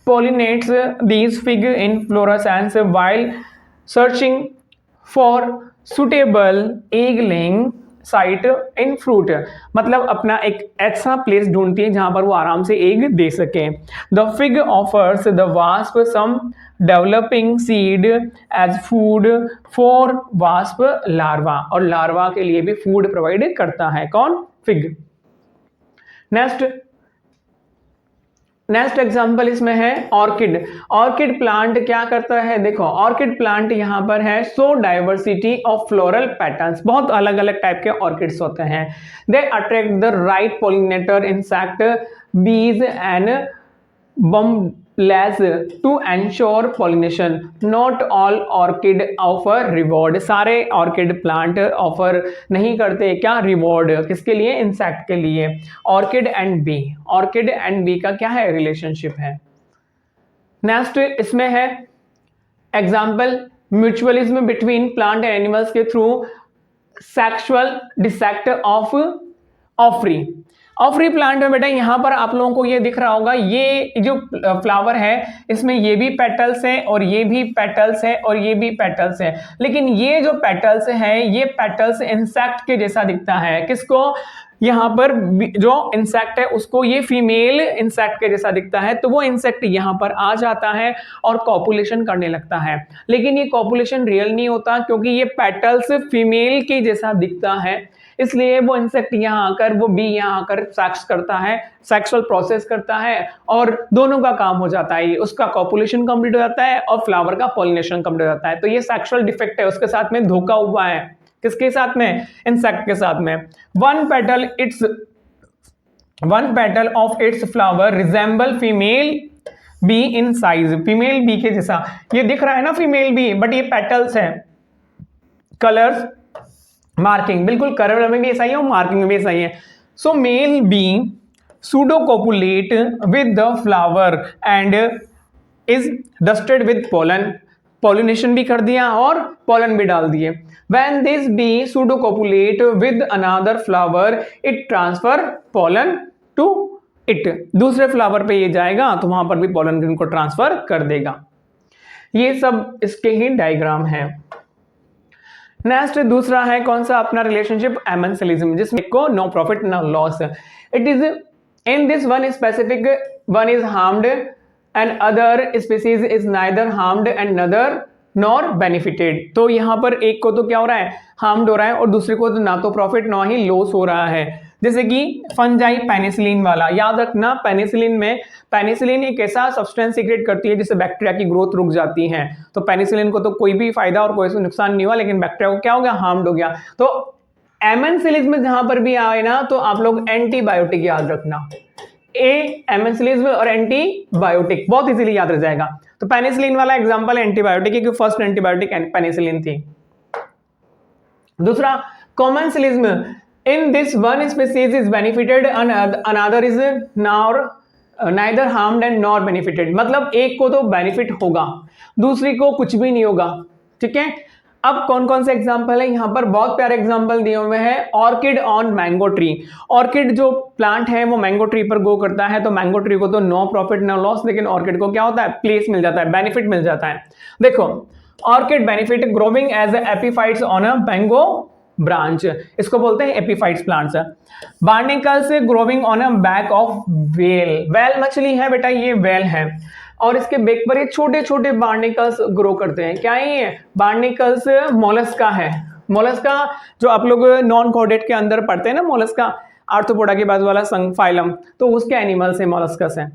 pollinates these fig in fluorescence while searching for suitable egg laying site in fruit। मतलब अपना एक ऐसा प्लेस ढूंढती है जहां पर वो आराम से एग दे सके। The fig offers the wasp some developing seed as food for wasp larva, और लार्वा के लिए भी फूड प्रोवाइड करता है, कौन, फिग। नेक्स्ट एग्जाम्पल इसमें है ऑर्किड। ऑर्किड प्लांट क्या करता है, देखो ऑर्किड प्लांट यहाँ पर है, so diversity of floral patterns, बहुत अलग अलग टाइप के ऑर्किड्स होते हैं। They attract the right pollinator insect bees and bumblebees to ensure pollination. Not all orchid offer reward, सारे ऑर्किड प्लांट ऑफर नहीं करते क्या, रिवॉर्ड, किसके लिए, इंसेक्ट के लिए। Orchid and bee, orchid and bee का क्या है, रिलेशनशिप है। नेक्स्ट इसमें है example mutualism between plant and animals के through sexual dissect of offeree. Offeree plant में बेटा यहां पर आप लोगों को ये दिख रहा होगा, ये जो फ्लावर है इसमें ये भी पेटल्स है और ये भी पेटल्स है और ये भी पेटल्स है, लेकिन ये जो पेटल्स है ये पेटल्स इंसेक्ट के जैसा दिखता है। किसको? यहाँ पर जो इंसेक्ट है उसको ये फीमेल इंसेक्ट के जैसा दिखता है, तो वो इंसेक्ट यहाँ पर आ जाता है और कॉपुलेशन करने लगता है, लेकिन ये कॉपुलेशन रियल नहीं होता क्योंकि ये पेटल्स फीमेल के जैसा दिखता है, इसलिए वो इंसेक्ट यहाँ आकर, वो बी यहाँ आकर सेक्स करता है, सेक्सुअल प्रोसेस करता है और दोनों का काम हो जाता है, उसका कॉपुलेशन कंप्लीट हो जाता है और फ्लावर का पॉलिनेशन कंप्लीट हो जाता है। तो ये सेक्सुअल डिफेक्ट है, उसके साथ में धोखा हुआ है। किसके साथ में? इंसेक्ट के साथ में। One petal of its flower resemble female bee in size. Female bee के जैसा ये दिख रहा है ना फीमेल बी, बट ये पेटल्स है। कलर्स, मार्किंग, बिल्कुल कलर में भी ऐसा ही है और मार्किंग में भी ऐसा ही है। So male bee pseudo copulate with the flower and is dusted with pollen. Pollination भी कर दिया और पोलन भी डाल दिए। When this bee pseudocopulate with another flower, it transfer pollen to it। दूसरे फ्लावर पे ये जाएगा तो वहां पर भी पोलन ग्रेन को ट्रांसफर कर देगा। ये सब इसके ही डायग्राम है। नेक्स्ट दूसरा है कौन सा अपना रिलेशनशिप? एमेंसिलिज्म, जिसमें को no profit no loss. It is in this one specific one is harmed and other species is neither harmed and neither nor benefited. तो यहां पर एक को तो क्या हो रहा है? हार्म्ड हो रहा है और दूसरे को तो ना तो प्रॉफिट ना ही लॉस हो रहा है। जैसे कि फंजाई पेनिसिलिन वाला, याद रखना पेनिसिलिन में, पेनिसिलिन एक ऐसा सब्सटेंस सीक्रेट करती है जिससे बैक्टीरिया की ग्रोथ रुक जाती है। तो पेनिसिलिन को तो कोई भी फायदा और कोई नुकसान नहीं हुआ, लेकिन बैक्टीरिया को क्या हो गया? हार्म्ड हो गया। तो एमेंसिलिज्म जहां पर भी आए ना तो आप लोग एंटीबायोटिक याद रखना। एमेंसिलिज्म और एंटीबायोटिक बहुत इजीली याद रह जाएगा। तो पेनिसिलिन वाला एग्जांपल एंटीबायोटिक है, क्योंकि फर्स्ट एंटीबायोटिक पेनिसिलिन थी। दूसरा commensalism, in this one species is benefited another is neither harmed and nor benefited. मतलब एक को तो बेनिफिट होगा, दूसरी को कुछ भी नहीं होगा। ठीक है, अब कौन कौन से एग्जाम्पल है? यहाँ पर बहुत प्यारे एग्जाम्पल दिए हुए हैं। Orchid on mango tree. Orchid जो प्लांट है वो मैंगो ट्री पर ग्रो करता है, तो मैंगो ट्री को तो नो प्रॉफिट नो लॉस, लेकिन ऑर्किड को क्या होता है? प्लेस मिल जाता है, बेनिफिट मिल जाता है। देखो orchid benefit growing as epiphytes on a mango branch, इसको बोलते हैं epiphytes plants. Barnacles growing on a back of whale. Whale मछली है बेटा, ये वेल है और इसके बेक पर ये छोटे छोटे बार्निकल्स ग्रो करते हैं। क्या है ये? बार्निकल्स मोलस्का है। मोलस्का जो आप लोग नॉन कॉर्डेट के अंदर पढ़ते हैं ना, मोलस्का आर्थ्रोपोडा के बाद वाला संघ फाइलम, तो उसके एनिमल्स है मोलस्कस है।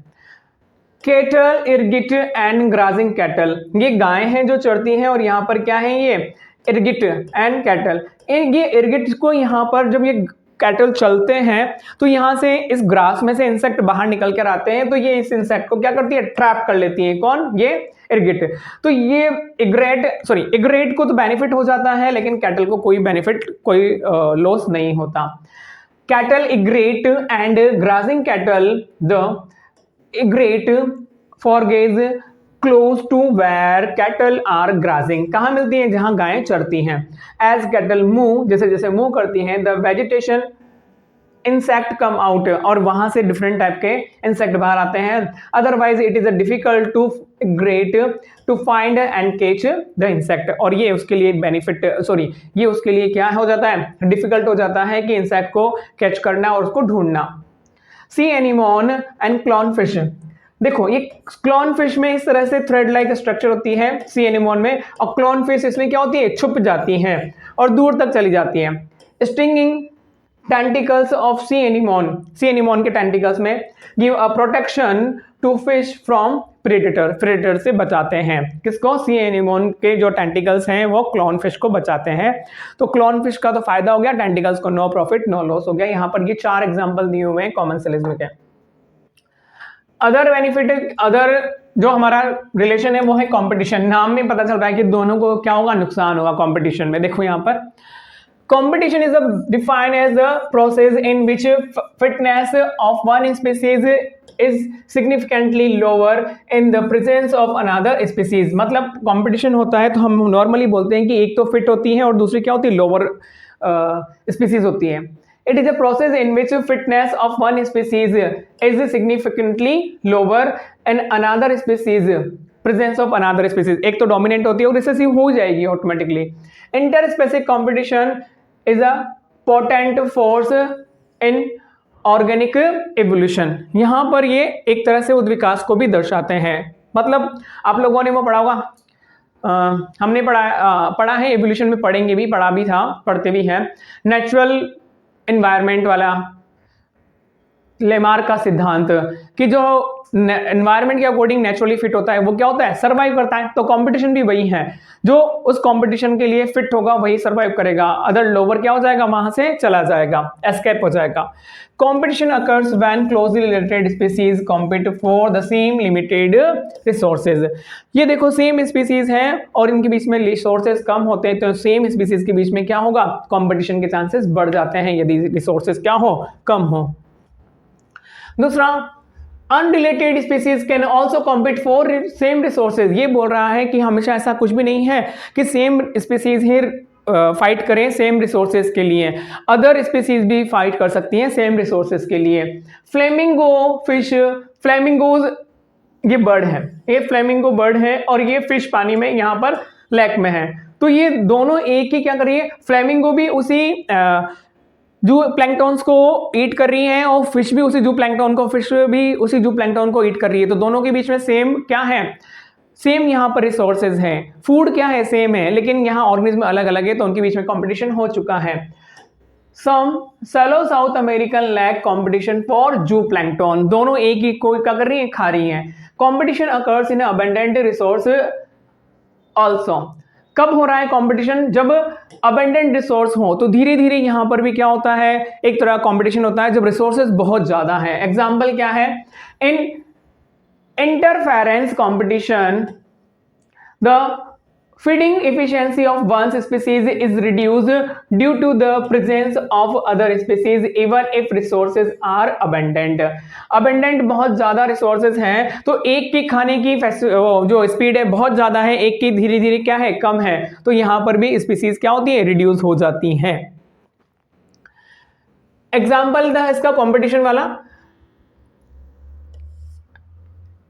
केटल, इरगिट एंड ग्राजिंग कैटल, ये गाय हैं जो चरती हैं और यहाँ पर क्या है? ये इरगिट एंड कैटल। ये इरगिट को यहाँ पर जब ये कैटल चलते हैं तो यहाँ से इस ग्रास में से इंसेक्ट बाहर निकल कर आते हैं, तो ये इस इंसेक्ट को क्या करती है? ट्रैप कर लेती है। कौन? ये इरगिट। तो ये इग्रेट को तो बेनिफिट हो जाता है, लेकिन कैटल को कोई बेनिफिट, कोई लॉस नहीं होता। Cattle egret and grazing cattle, the egret forage close to where cattle are grazing. कहाँ मिलती है? जहां गायें चरती हैं। एज कैटल मूव, जैसे जैसे मूव करती हैं, the vegetation insect come out, और वहां से डिफरेंट टाइप के इंसेक्ट बाहर आते हैं। Otherwise it is difficult to great to find and catch the insect, और ये उसके लिए बेनिफिट, ये उसके लिए क्या हो जाता है? डिफिकल्ट हो जाता है कि इंसेक्ट को कैच करना और उसको ढूंढना। सी एनीमोन एंड क्लॉन फिश, देखो ये क्लॉन फिश में इस तरह से थ्रेड लाइक स्ट्रक्चर होती है सी एनीमोन में, और क्लॉन फिश इसमें क्या होती है? छुप जाती हैं और दूर तक चली जाती हैं। Stinging tentacles of sea anemone के टेंटिकल्स में give a protection to fish from predator से बचाते हैं। किसको? सी एनीमोन के जो टेंटिकल्स हैं वो क्लॉन फिश को बचाते हैं। तो क्लॉन फिश का तो फायदा हो गया, टेंटिकल्स को नो प्रॉफिट नो लॉस हो गया। यहाँ पर ये 4 एग्जाम्पल दिए हुए हैं कॉमेंसिलिज्म के। अदर बेनिफिट, अदर जो हमारा रिलेशन है वो है कंपटीशन। नाम में पता चल रहा है कि दोनों को क्या होगा? नुकसान होगा कंपटीशन में। देखो यहाँ पर competition is defined as the process in which fitness of one species is significantly lower in the presence of another species। मतलब कंपटीशन होता है तो हम नॉर्मली बोलते हैं कि एक तो फिट होती है और दूसरी क्या होती है, लोअर स्पीसीज होती है। It is a process in which fitness of one species is significantly lower and another species presence of another species। एक तो डोमिनेंट होती है और रिसेसिव हो जाएगी automatically. Interspecies competition is a potent force in organic evolution. यहाँ पर ये एक तरह से उद्विकास को भी दर्शाते हैं। मतलब आप लोगों ने वो पढ़ा होगा, हमने पढ़ा है, एवोल्यूशन में पढ़ेंगे भी, पढ़ा भी था, पढ़ते भी हैं, नेचुरल एनवायरनमेंट वाला लेमार्क का सिद्धांत कि जो एनवायरनमेंट के अकॉर्डिंग नेचुरली फिट होता है वो क्या होता है, सर्वाइव करता है। तो कंपटीशन भी वही है, जो उस कंपटीशन के लिए फिट होगा वही सर्वाइव करेगा, अदर लोअर क्या हो जाएगा, वहां से चला जाएगा, एस्केप हो जाएगा। Competition occurs when closely related species compete for the same limited resources. ये देखो सेम स्पीसीज हैं और इनके बीच में रिसोर्सेज कम होते हैं, तो सेम स्पीसीज के बीच में क्या होगा, कंपटीशन के चांसेस बढ़ जाते हैं यदि रिसोर्सेज क्या हो, कम हो। दूसरा, unrelated species can also compete for same resources. ये बोल रहा है कि हमेशा ऐसा कुछ भी नहीं है कि सेम स्पीसीज ही फाइट करें सेम रिसोर्सेज के लिए, अदर स्पीसीज भी फाइट कर सकती हैं सेम रिसोर्सेज के लिए। फ्लेमिंगो फिश, फ्लेमिंगोज ये बर्ड है, ये फ्लेमिंगो बर्ड है और ये फिश पानी में यहाँ पर लेक में है। तो ये दोनों एक ही क्या कर रही है, फ्लेमिंगो भी उसी जू प्लैंक्टॉन्स को ईट कर रही हैं और फिश भी उसी जू प्लैंक्टॉन को, फिश भी उसी जू प्लैंक्टॉन को ईट कर रही है। तो दोनों के बीच में सेम क्या है, सेम यहाँ पर रिसोर्सेज हैं, फूड क्या है, सेम है, लेकिन यहाँ ऑर्गेनिज्म अलग अलग है तो उनके बीच में कंपटीशन हो चुका है। Some shallow South American lack competition for zooplankton, दोनों एक ही को क्या कर रही है, खा रही हैं। Competition occurs in abundant resource also. कब हो रहा है कंपटीशन, जब अबंडेंट रिसोर्स हो, तो धीरे धीरे यहां पर भी क्या होता है, एक तरह कंपटीशन होता है जब रिसोर्सेज बहुत ज्यादा है। एग्जांपल क्या है, in interference competition the feeding efficiency of one species is reduced due to the presence of other species even if resources are abundant। abundant बहुत ज्यादा resources हैं तो एक की खाने की जो स्पीड है बहुत ज्यादा है, एक की धीरे धीरे क्या है, कम है, तो यहां पर भी स्पीसीज क्या होती है, रिड्यूस हो जाती हैं। एग्जाम्पल था इसका कंपटीशन वाला,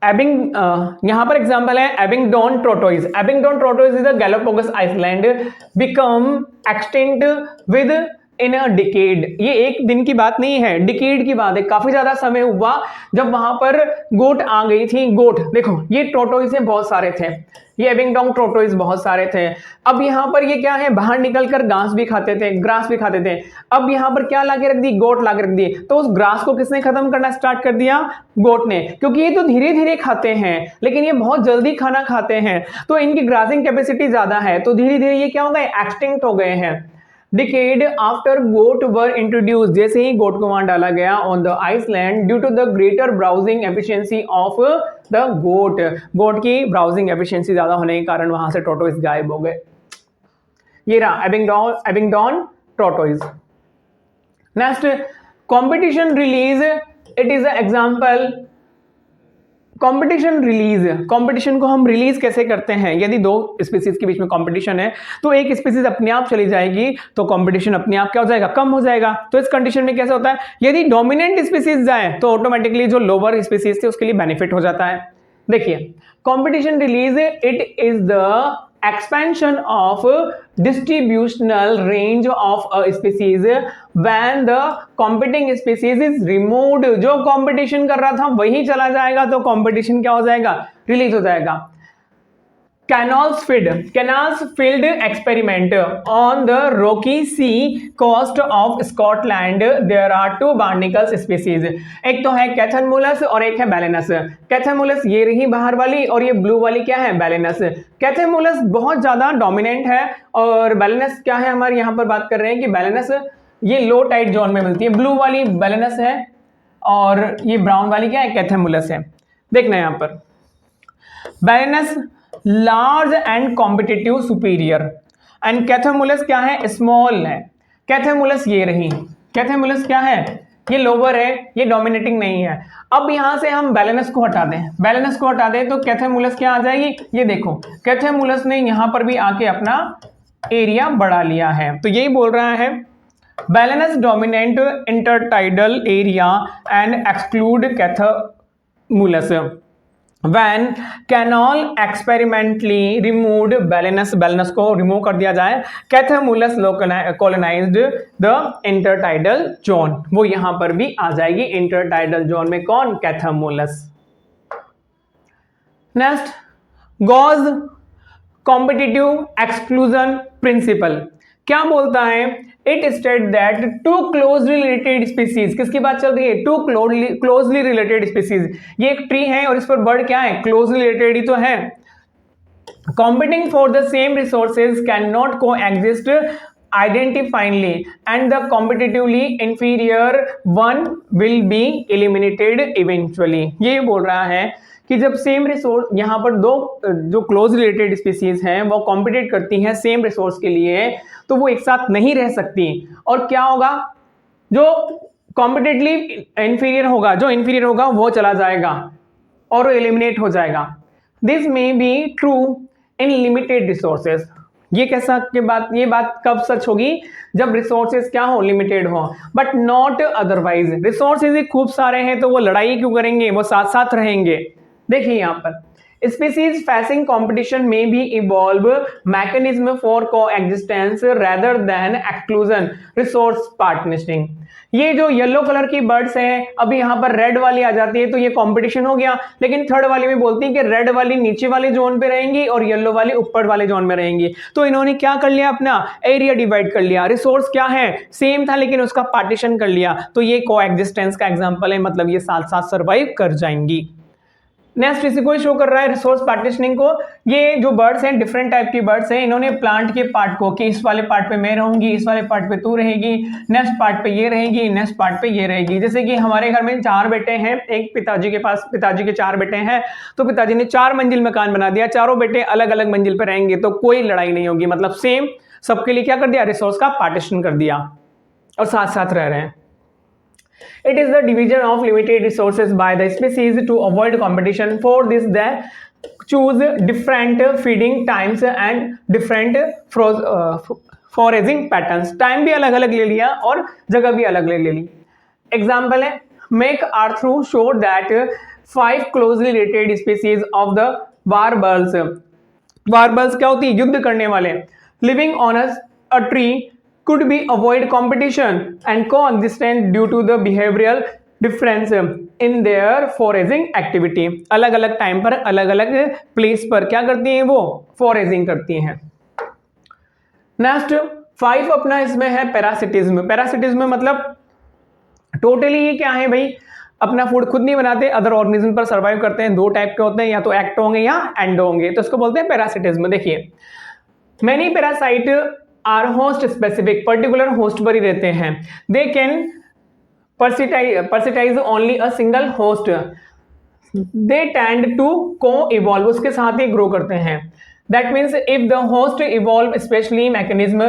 यहां पर एग्जांपल है Abingdon tortoise. Abingdon tortoise is a Galapagos island become extinct within a decade. ये एक दिन की बात नहीं है, डिकेड की बात है, काफी ज्यादा समय हुआ जब वहां पर गोट आ गई थी। गोट देखो, ये ट्रोटोइज बहुत सारे थे, ये एबिंगडोन ट्रोटोइज बहुत सारे थे। अब यहाँ पर ये क्या है, बाहर निकलकर घास भी खाते थे, ग्रास भी खाते थे। अब यहाँ पर क्या लाके रख दी, गोट लाके रख दी, तो उस ग्रास को किसने खत्म करना स्टार्ट कर दिया, गोट ने, क्योंकि ये तो धीरे धीरे खाते हैं लेकिन ये बहुत जल्दी खाना खाते हैं तो इनकी ग्रासिंग कैपेसिटी ज्यादा है, तो धीरे धीरे ये क्या हो गए, एक्सटिंक्ट हो गए हैं। Decade after goat were introduce, जैसे ही गोट को वहां डाला गया on the island due to the greater browsing efficiency of the goat, goat की ब्राउजिंग एफिशिएंसी ज्यादा होने के कारण वहां से टोटोइज गायब हो गए। ये रहा Abingdon tortoise. Next, competition release, it is a example. Competition release, competition को हम रिलीज कैसे करते हैं, यदि दो स्पीसीज के बीच में कंपटीशन है तो एक स्पीसीज अपने आप चली जाएगी तो कंपटीशन अपने आप क्या हो जाएगा, कम हो जाएगा। तो इस कंडीशन में कैसे होता है, यदि डोमिनेंट स्पीसीज जाए तो ऑटोमेटिकली जो लोअर स्पीसीज थे उसके लिए बेनिफिट हो जाता है। देखिए, competition release it is the expansion of distributional range of a species when the competing species is removed। जो कंपटीशन कर रहा था वही चला जाएगा तो कंपटीशन क्या हो जाएगा, रिलीज हो जाएगा। Canals field experiment on the Rocky Sea coast of Scotland there are two barnacles species। एक तो है कैथनमुलस और एक है बैलेनस। कैथनमुलस ये रही बाहर वाली और ये ब्लू वाली क्या है, बैलेनस। कैथनमुलस बहुत ज्यादा डोमिनेंट है और बैलेनस क्या है, हमारे यहाँ पर बात कर रहे हैं कि बैलेनस ये लो टाइड जोन में मिलती है। ब्लू वाली बैलेनस है और ये ब्राउन वाली क्या है, कैथनमुलस है। देखना यहाँ पर, Balanus large and competitive superior and Chthamalus क्या है, स्मॉल है। कैथेमुलस ये रही, कैथेमुलस क्या है, ये लोअर है, ये डोमिनेटिंग नहीं है। अब यहां से हम बैलेनस को हटा दें, बैलेनस को हटा दें तो कैथेमुलस क्या आ जाएगी, ये देखो कैथेमुलस ने यहां पर भी आके अपना एरिया बढ़ा लिया है। तो यही बोल रहा है Balanus dominant intertidal area and exclude Chthamalus When canal experimentally removed Balanus को रिमूव कर दिया जाए, कैथेमुलस colonized the intertidal zone, वो यहां पर भी आ जाएगी इंटरटाइडल जोन में। कौन, Chthamalus. Next, Gause competitive exclusion principle क्या बोलता है, it state that two closely related species, किसकी बात चल रही है, टू क्लोजली रिलेटेड स्पीसीज, ये एक ट्री है और इस पर बर्ड क्या है, क्लोजली रिलेटेड ही तो है। Competing for the same resources can not को exist identifiably and the competitively inferior one will be eliminated eventually। ये बोल रहा है कि जब सेम रिसोर्स, यहाँ पर दो जो क्लोज रिलेटेड स्पीसीज हैं वो कॉम्पिटेट करती हैं सेम रिसोर्स के लिए, तो वो एक साथ नहीं रह सकती। और क्या होगा, जो कॉम्पिटेटिवली इंफीरियर होगा, जो इंफीरियर होगा वो चला जाएगा और वो एलिमिनेट हो जाएगा। This may be true in limited resources. ये कैसा के बात, ये बात कब सच होगी, जब रिसोर्सेज क्या हो, लिमिटेड हो, बट नॉट अदरवाइज। रिसोर्सेज खूब सारे हैं तो वो लड़ाई क्यों करेंगे, वो साथ साथ रहेंगे। देखिए यहाँ पर species facing competition may be evolve mechanism for coexistence rather than exclusion resource partnering। ये जो येलो कलर की बर्ड्स हैं, अभी यहाँ पर रेड वाली आ जाती है तो ये कंपटीशन हो गया, लेकिन थर्ड वाली में बोलती है कि रेड वाली नीचे वाले जोन पे रहेंगी और येलो वाली ऊपर वाले जोन में रहेंगी। तो इन्होंने क्या कर लिया, अपना एरिया डिवाइड कर लिया। रिसोर्स क्या है, सेम था लेकिन उसका पार्टीशन कर लिया। तो ये कोएग्जिस्टेंस का एग्जांपल है, मतलब ये साथ साथ सर्वाइव कर जाएंगी। नेक्स्ट इसी को शो कर रहा है रिसोर्स पार्टीशनिंग को। ये जो बर्ड्स हैं डिफरेंट टाइप की बर्ड्स हैं, इन्होंने प्लांट के पार्ट को कि इस वाले पार्ट पे मैं रहूंगी, इस वाले पार्ट पे तू रहेगी, नेक्स्ट पार्ट पे ये रहेगी, नेक्स्ट पार्ट पे ये रहेगी। जैसे कि हमारे घर में 4 बेटे हैं, एक पिताजी के पास, पिताजी के 4 बेटे हैं, तो पिताजी ने 4 मंजिल मकान बना दिया, चारों बेटे अलग अलग मंजिल पे रहेंगे तो कोई लड़ाई नहीं होगी, मतलब सेम सबके लिए क्या कर दिया, रिसोर्स का पार्टीशन कर दिया और साथ साथ रह रहे हैं। It is the division of limited resources by the species to avoid competition. For this, they choose different feeding times and different foraging patterns. Time भी अलग अलग ले लिया और जगह भी अलग ले ली। एग्जाम्पल है, Make Arthur show that 5 closely related species of the warblers, warblers क्या होती है, युद्ध करने वाले, living on a tree could be avoid competition and coexistence due to the behavioral difference in their foraging activity। अलग अलग time पर अलग अलग प्लेस पर क्या करती हैं, वो फॉरेजिंग करती हैं। नेक्स्ट 5 अपना इसमें है पैरासिटिज्म। पैरासिटिज्म मतलब टोटली ये क्या है भाई, अपना फूड खुद नहीं बनाते, अदर ऑर्गेनिज्म पर सर्वाइव करते हैं। 2 टाइप के होते हैं, या तो एक्टो होंगे या एंडो होंगे, तो इसको बोलते हैं पैरासिटिज्म। देखिए many parasite are host specific, particular host पर ही रहते हैं। They can parasitize only a single host, they tend to co-evolve, उसके साथ ही ग्रो करते हैं। That means if the host evolve specially mechanism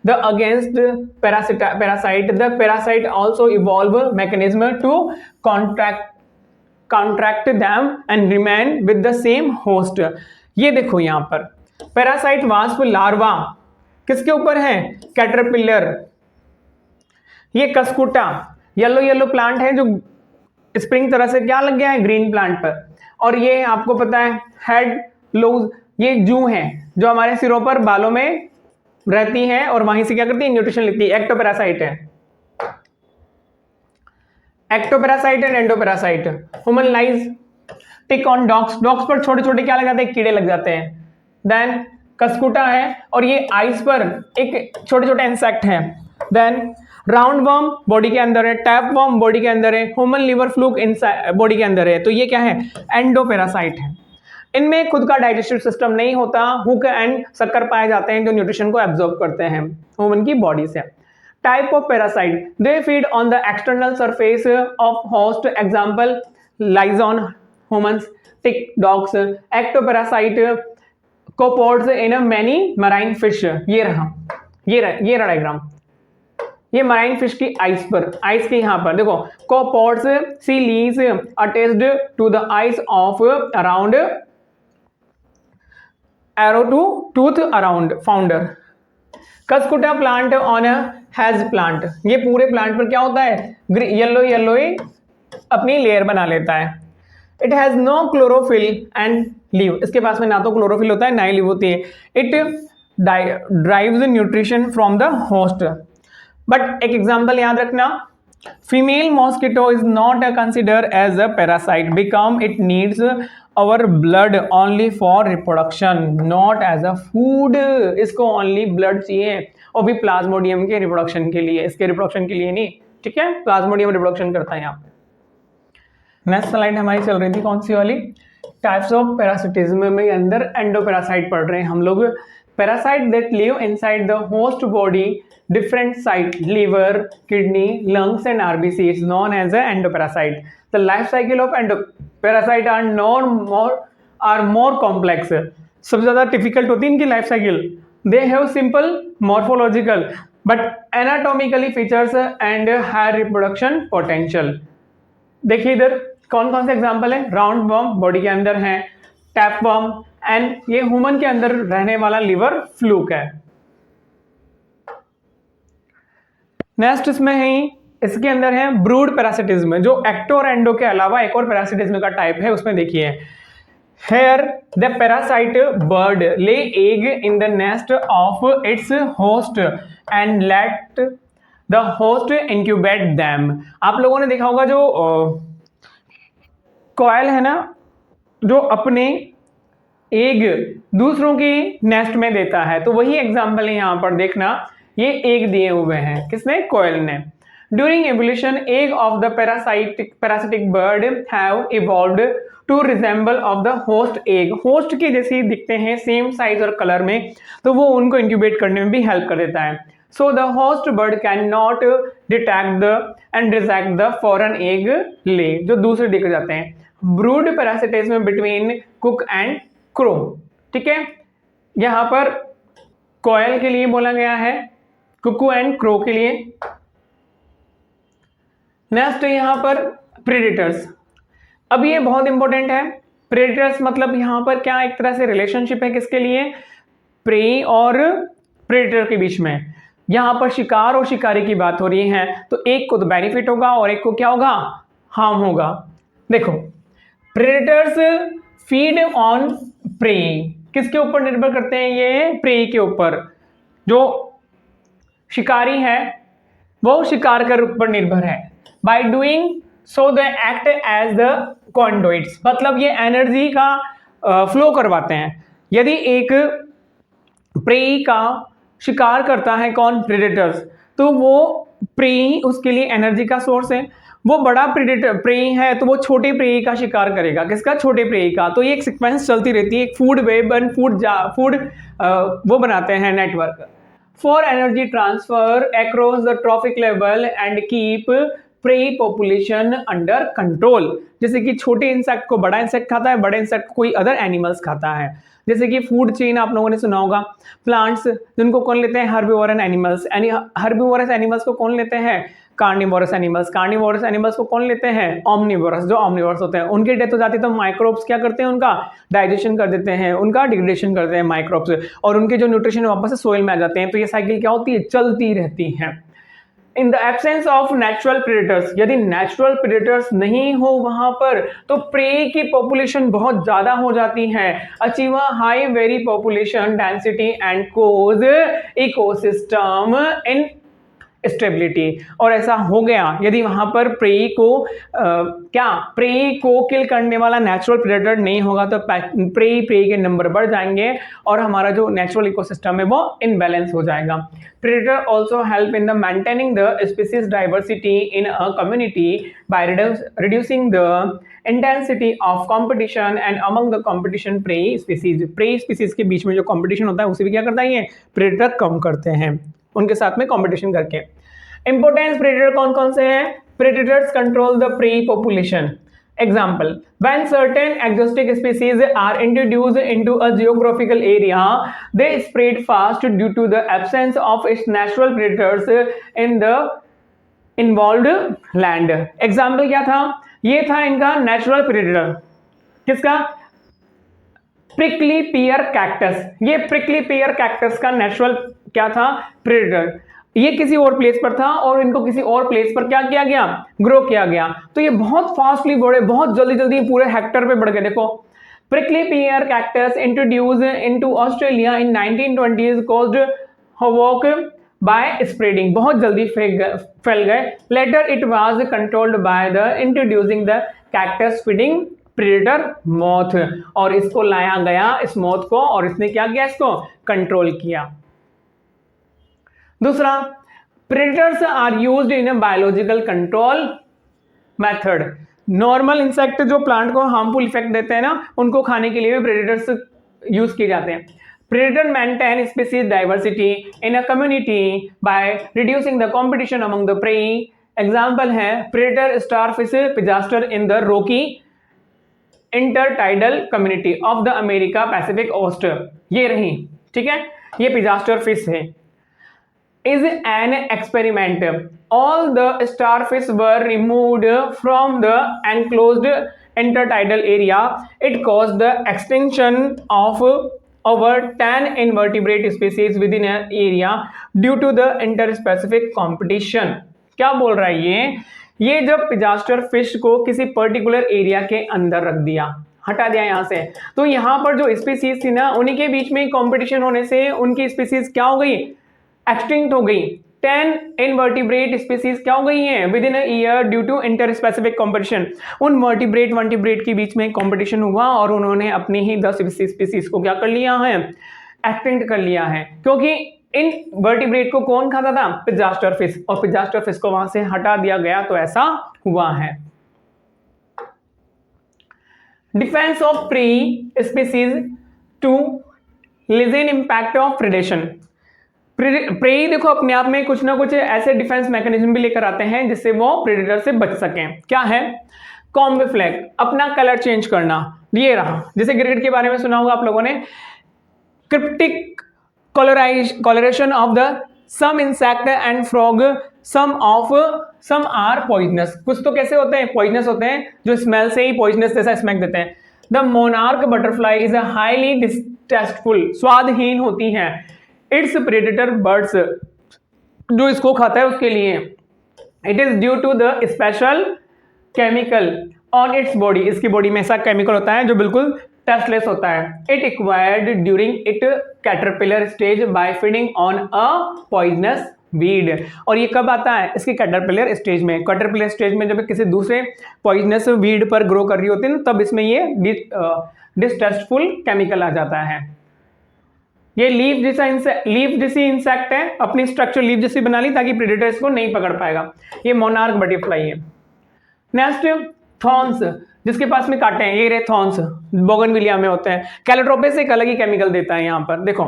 the against parasite, the parasite also evolve mechanism to contract them and remain with the same host। ये देखो यहाँ पर parasite wasp larva किसके ऊपर है, कैटरपिलर। ये कस्कुटा येलो येलो प्लांट है जो स्प्रिंग तरह से क्या लग गया है, ग्रीन प्लांट पर। और ये आपको पता है हेड लोज, ये जू है जो हमारे सिरों पर बालों में रहती है और वहीं से क्या करती है, न्यूट्रिशन लेती है। एक्टोपैरासाइट है, ectoparasite and endoparasite. Human lies tick on dogs, dogs पर छोटे छोटे क्या लग जाते हैं, कीड़े लग जाते हैं। देन कस्कुटा है और ये आइस पर एक छोटे छोटे इंसेक्ट हैं। देन राउंड वर्म बॉडी के अंदर है, टैप वर्म बॉडी के अंदर है, ह्यूमन लिवर फ्लूक बॉडी के अंदर है। तो ये क्या है, एंडोपैरासाइट है। इनमें खुद का डाइजेस्टिव सिस्टम नहीं होता, हुक एंड सक्कर पाए जाते हैं जो न्यूट्रिशन को एब्जॉर्ब करते हैं ह्यूमन की बॉडी से। Type of parasite, they feed on the external surface of host, example lice on humans, tick dogs. Ectoparasite copepods in many marine fish. ये रहा डायग्राम। ये मराइन फिश की आइस पर, आइस के यहाँ पर देखो, copepods sea lice attached to the eyes of around arrow to tooth around flounder. Cuscuta plant on has plant, ये पूरे प्लांट पर क्या होता है, येलो येलो अपनी लेयर बना लेता है। It has no chlorophyll and leaf, इसके पास में ना तो क्लोरोफिल होता है ना ही लीव होती है। It drives nutrition from the host. But एक एग्जांपल याद रखना, female mosquito is not consider as a parasite become it needs our blood only for reproduction not as a food. इसको ओनली ब्लड चाहिए, और भी Plasmodium के reproduction के लिए, इसके रिप्रोडक्शन के लिए नहीं, ठीक है, प्लाज्मोडियम रिप्रोडक्शन करता है यहाँ पे। नेक्स्ट स्लाइड हमारी चल रही थी कौन सी वाली, टाइप्स ऑफ पैरासिटिज्म में अंदर एंडोपैरासाइट पढ़ रहे हैं हम लोग। Parasite that live inside the host body different site liver kidney lungs and RBC is known as a endoparasite. The life cycle of endoparasite are more complex, सबसे ज्यादा difficult होती है इनकी life cycle. They have simple morphological but anatomically features and high reproduction potential. देखिए इधर कौन कौन से एग्जाम्पल है, राउंड वर्म बॉडी के अंदर है, टैप वर्म, एंड ये ह्यूमन के अंदर रहने वाला लिवर फ्लूक है। नेक्स्ट इसमें है, इसके अंदर है ब्रूड पैरासिटिज्म, जो एक्टो और एंडो के अलावा एक और पैरासिटिज्म का टाइप है, उसमें देखिए here the parasite bird lay egg in the nest of its host and let the host incubate them. आप लोगों ने देखा होगा जो कॉयल है ना, जो अपने एग दूसरों की नेस्ट में देता है, तो वही एग्जांपल है यहाँ पर देखना, ये एग दिए हुए हैं, किसने, कॉयल ने। During evolution egg of the parasitic bird have evolved to resemble of the host egg, host के जैसे ही दिखते हैं, सेम साइज और कलर में, तो वो उनको इंक्यूबेट करने में भी हेल्प कर देता है। So the host bird cannot detect and reject the foreign egg lay, जो दूसरे देखे जाते हैं। Brood parasitism between cook and crow, ठीक है, यहाँ पर कॉयल के लिए बोला गया है, कुकू एंड क्रो के लिए। नेक्स्ट यहाँ पर प्रेडेटर्स, अब ये बहुत इंपॉर्टेंट है। प्रेडेटर्स मतलब यहाँ पर क्या एक तरह से रिलेशनशिप है, किसके लिए, प्रे और प्रेडेटर के बीच में। यहाँ पर शिकार और शिकारी की बात हो रही है, तो एक को तो बेनिफिट होगा और एक को क्या होगा, हार्म होगा। देखो प्रेडेटर्स फीड ऑन प्रे, किसके ऊपर निर्भर करते हैं, ये प्रे के ऊपर। जो शिकारी है वो शिकार के ऊपर निर्भर है। By doing so they act as the conduits, मतलब ये एनर्जी का फ्लो करवाते हैं। यदि एक प्रे का शिकार करता है कौन, प्रेडेटर्स, तो वो प्रे उसके लिए एनर्जी का सोर्स है। वो बड़ा प्रेडेटर प्रे है तो वो छोटे प्रे का शिकार करेगा, किसका, छोटे प्रे का। तो ये एक सीक्वेंस चलती रहती है, एक फूड वेब एंड फूड वो बनाते हैं network for energy transfer across the trophic level and keep pray population under control. जैसे कि छोटे इंसेक्ट को बड़ा इंसेक्ट खाता है, बड़े इंसेक्ट को कोई अदर एनिमल्स खाता है। जैसे कि फूड चेन आप लोगों ने सुना होगा, प्लांट्स जिनको कौन लेते हैं, हर्बिवोरस एनिमल्स, यानी हर्बिवोरस एनिमल्स को कौन लेते हैं, कार्निवोरस एनिमल्स। कार्निवोरस एनिमल्स को कौन लेते हैं, ऑमनिवोरस, जो ऑमनिवोरस होते हैं। उनकी डेथ हो जाती है तो माइक्रोब्स क्या करते हैं, उनका डाइजेशन कर देते हैं, उनका डिग्रेडेशन करते हैं माइक्रोब्स, और उनके जो न्यूट्रिशन वापस से सोइल में आ जाते हैं। तो ये साइकिल क्या होती है, चलती रहती है। In the absence of natural predators, यदि नेचुरल प्रेडेटर्स नहीं हो वहां पर, तो प्रे की पॉपुलेशन बहुत ज्यादा हो जाती है। Achieve high very population density and cause ecosystem instability. और ऐसा हो गया यदि वहां पर प्रे को किल करने वाला नेचुरल प्रेडेटर नहीं होगा, तो प्रे के नंबर बढ़ जाएंगे और हमारा जो नेचुरल इकोसिस्टम है वो इनबैलेंस हो जाएगा। Predator also help in the maintaining the species diversity in a community by reducing the intensity of competition and among the competition prey species. Prey species के बीच में जो कंपटीशन होता है उसे भी क्या करता है, ये प्रेडेटर कम करते हैं उनके साथ में कंपटीशन करके। इंपोर्टेंस प्रेडेटर कौन कौन से हैं, predators control the prey population, Example, when certain exotic species are introduced into a geographical area, they spread fast due to the absence of its natural predators in the involved land. Example क्या था? ये था इनका natural predator, किसका? Prickly pear cactus. ये prickly pear cactus का natural क्या था? प्रेडेटर। ये किसी और प्लेस पर था और इनको किसी और प्लेस पर क्या किया गया? ग्रो किया गया। तो ये बहुत फास्टली बढ़े, बहुत जल्दी जल्दी पूरे हेक्टर पे बढ़ गए। देखो, prickly pear cactus introduce into Australia in 1920s caused havoc by spreading, बहुत जल्दी फैल गए। Later it was controlled by the introducing the cactus feeding predator moth, और इसको लाया गया इस मॉथ को, और इसने क्या किया? इसको कंट्रोल किया। दूसरा, predators are used in a biological control method. Normal insect जो प्लांट को हार्मफुल इफेक्ट देते हैं ना, उनको खाने के लिए भी प्रेडेटर्स यूज किए जाते हैं। Predator maintain species diversity in a community by reducing the competition among the prey. Example है predator starfish Pisaster in the rocky intertidal community of the America Pacific coast. ये रही, ठीक है, ये पिजास्टर फिश है। Is an experiment. All the starfish were removed from the enclosed intertidal area. It caused the extinction of over 10 invertebrate species within an area due to the interspecific competition. क्या बोल रहा है ये जब pisaster fish को किसी particular area के अंदर रख दिया, हटा दिया यहाँ से, तो यहाँ पर जो स्पीसीज थी ना, उन्हीं के बीच में कंपटीशन होने से उनकी स्पीसीज क्या हो गई? एक्सटिंक्ट हो गई। 10 इनवर्टिब्रेट स्पीसीज क्या हो गई हैं within a year due to interspecific competition. उन वर्टिब्रेट के बीच में कंपटीशन हुआ और उन्होंने अपनी ही 10 स्पीसीज को क्या कर लिया है? एक्सटिंक्ट कर लिया है। क्योंकि इन वर्टिब्रेट को कौन खाता था? पिजास्टर फिश, और पिजास्टर फिश को वहां से हटा दिया गया, तो ऐसा हुआ है। Defence of prey species to lessen impact of predation. Prey देखो अपने आप में कुछ ना कुछ ऐसे डिफेंस मैकेनिज्म भी लेकर आते हैं जिससे वो प्रेडेटर से बच सकें। क्या है? कॉम्बिफ्लैग, अपना कलर चेंज करना। ये रहा, जैसे ग्रेड के बारे में सुना होगा आप लोगों ने, cryptic colouration of the some insect and frog, some are poisonous. कुछ तो कैसे होते हैं? पॉइजनस होते हैं, जो स्मेल से ही पॉइजनस जैसा स्मेक देते हैं। The monarch butterfly is a highly distasteful, स्वादहीन होती है। इट्स प्रेडेटर बर्ड्स, जो इसको खाता है उसके लिए, it is due to the special chemical on its body, इसकी बॉडी में ऐसा केमिकल होता है जो बिल्कुल टेस्टलेस होता है। It acquired during it caterpillar stage by feeding on a poisonous weed. और ये कब आता है? इसकी कैटरपिलर स्टेज में। कैटरपिलर स्टेज में जब किसी दूसरे पॉइजनस वीड पर ग्रो कर रही होती है ना, तब इसमें ये डिस्टेस्टफुल केमिकल आ जाता है। ये लीफ जैसी इंसेक्ट है, अपनी स्ट्रक्चर लीफ जैसी बना ली ताकि प्रेडेटर इसको नहीं पकड़ पाएगा। ये मोनार्क बटरफ्लाई है। नेक्स्ट, थॉर्न्स, जिसके पास में कांटे हैं, ये रहे थॉर्न्स, बोगनविलिया में होते हैं। कैलोट्रोपिस एक अलग ही केमिकल देता है। यहाँ पर देखो,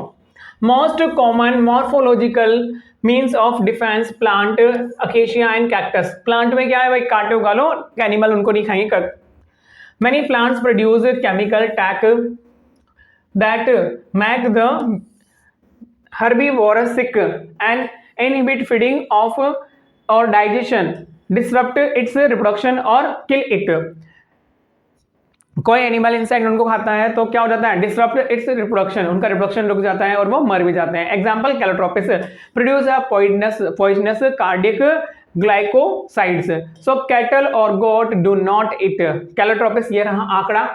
most common morphological means of defence plant acacia and cactus. Plant में क्या है भाई? कांटे उगा लो, एनिमल उनको नहीं खाएंगे। Many plants produce chemical tack that make the herbivores sick and inhibit feeding of or digestion, disrupt its reproduction or kill it. कोई एनिमल इंसेक्ट उनको खाता है तो क्या हो जाता है? डिसरप्ट इट्स रिप्रोडक्शन, उनका रिप्रोडक्शन रुक जाता है और वो मर भी जाते हैं। Example, Calotropis produce a poisonous cardiac glycosides, so cattle और गोट डू नॉट इट। कैलोट्रोपिस, ये रहा आंकड़ा,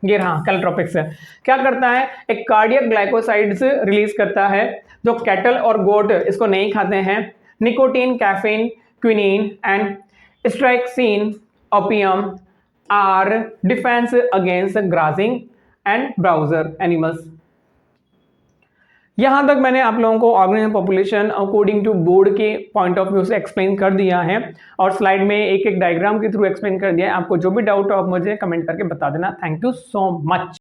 ये रहा कैलोट्रोपिक्स, क्या करता है? एक कार्डियक ग्लाइकोसाइड्स रिलीज करता है जो कैटल और गोट इसको नहीं खाते हैं। Nicotine, caffeine, quinine and strychnine opium are defence against grazing and browser animals. यहां तक मैंने आप लोगों को organism population according to board के पॉइंट ऑफ व्यू से एक्सप्लेन कर दिया है, और स्लाइड में एक एक डायग्राम के थ्रू एक्सप्लेन कर दिया है। आपको जो भी डाउट हो आप मुझे कमेंट करके बता देना। Thank you so much.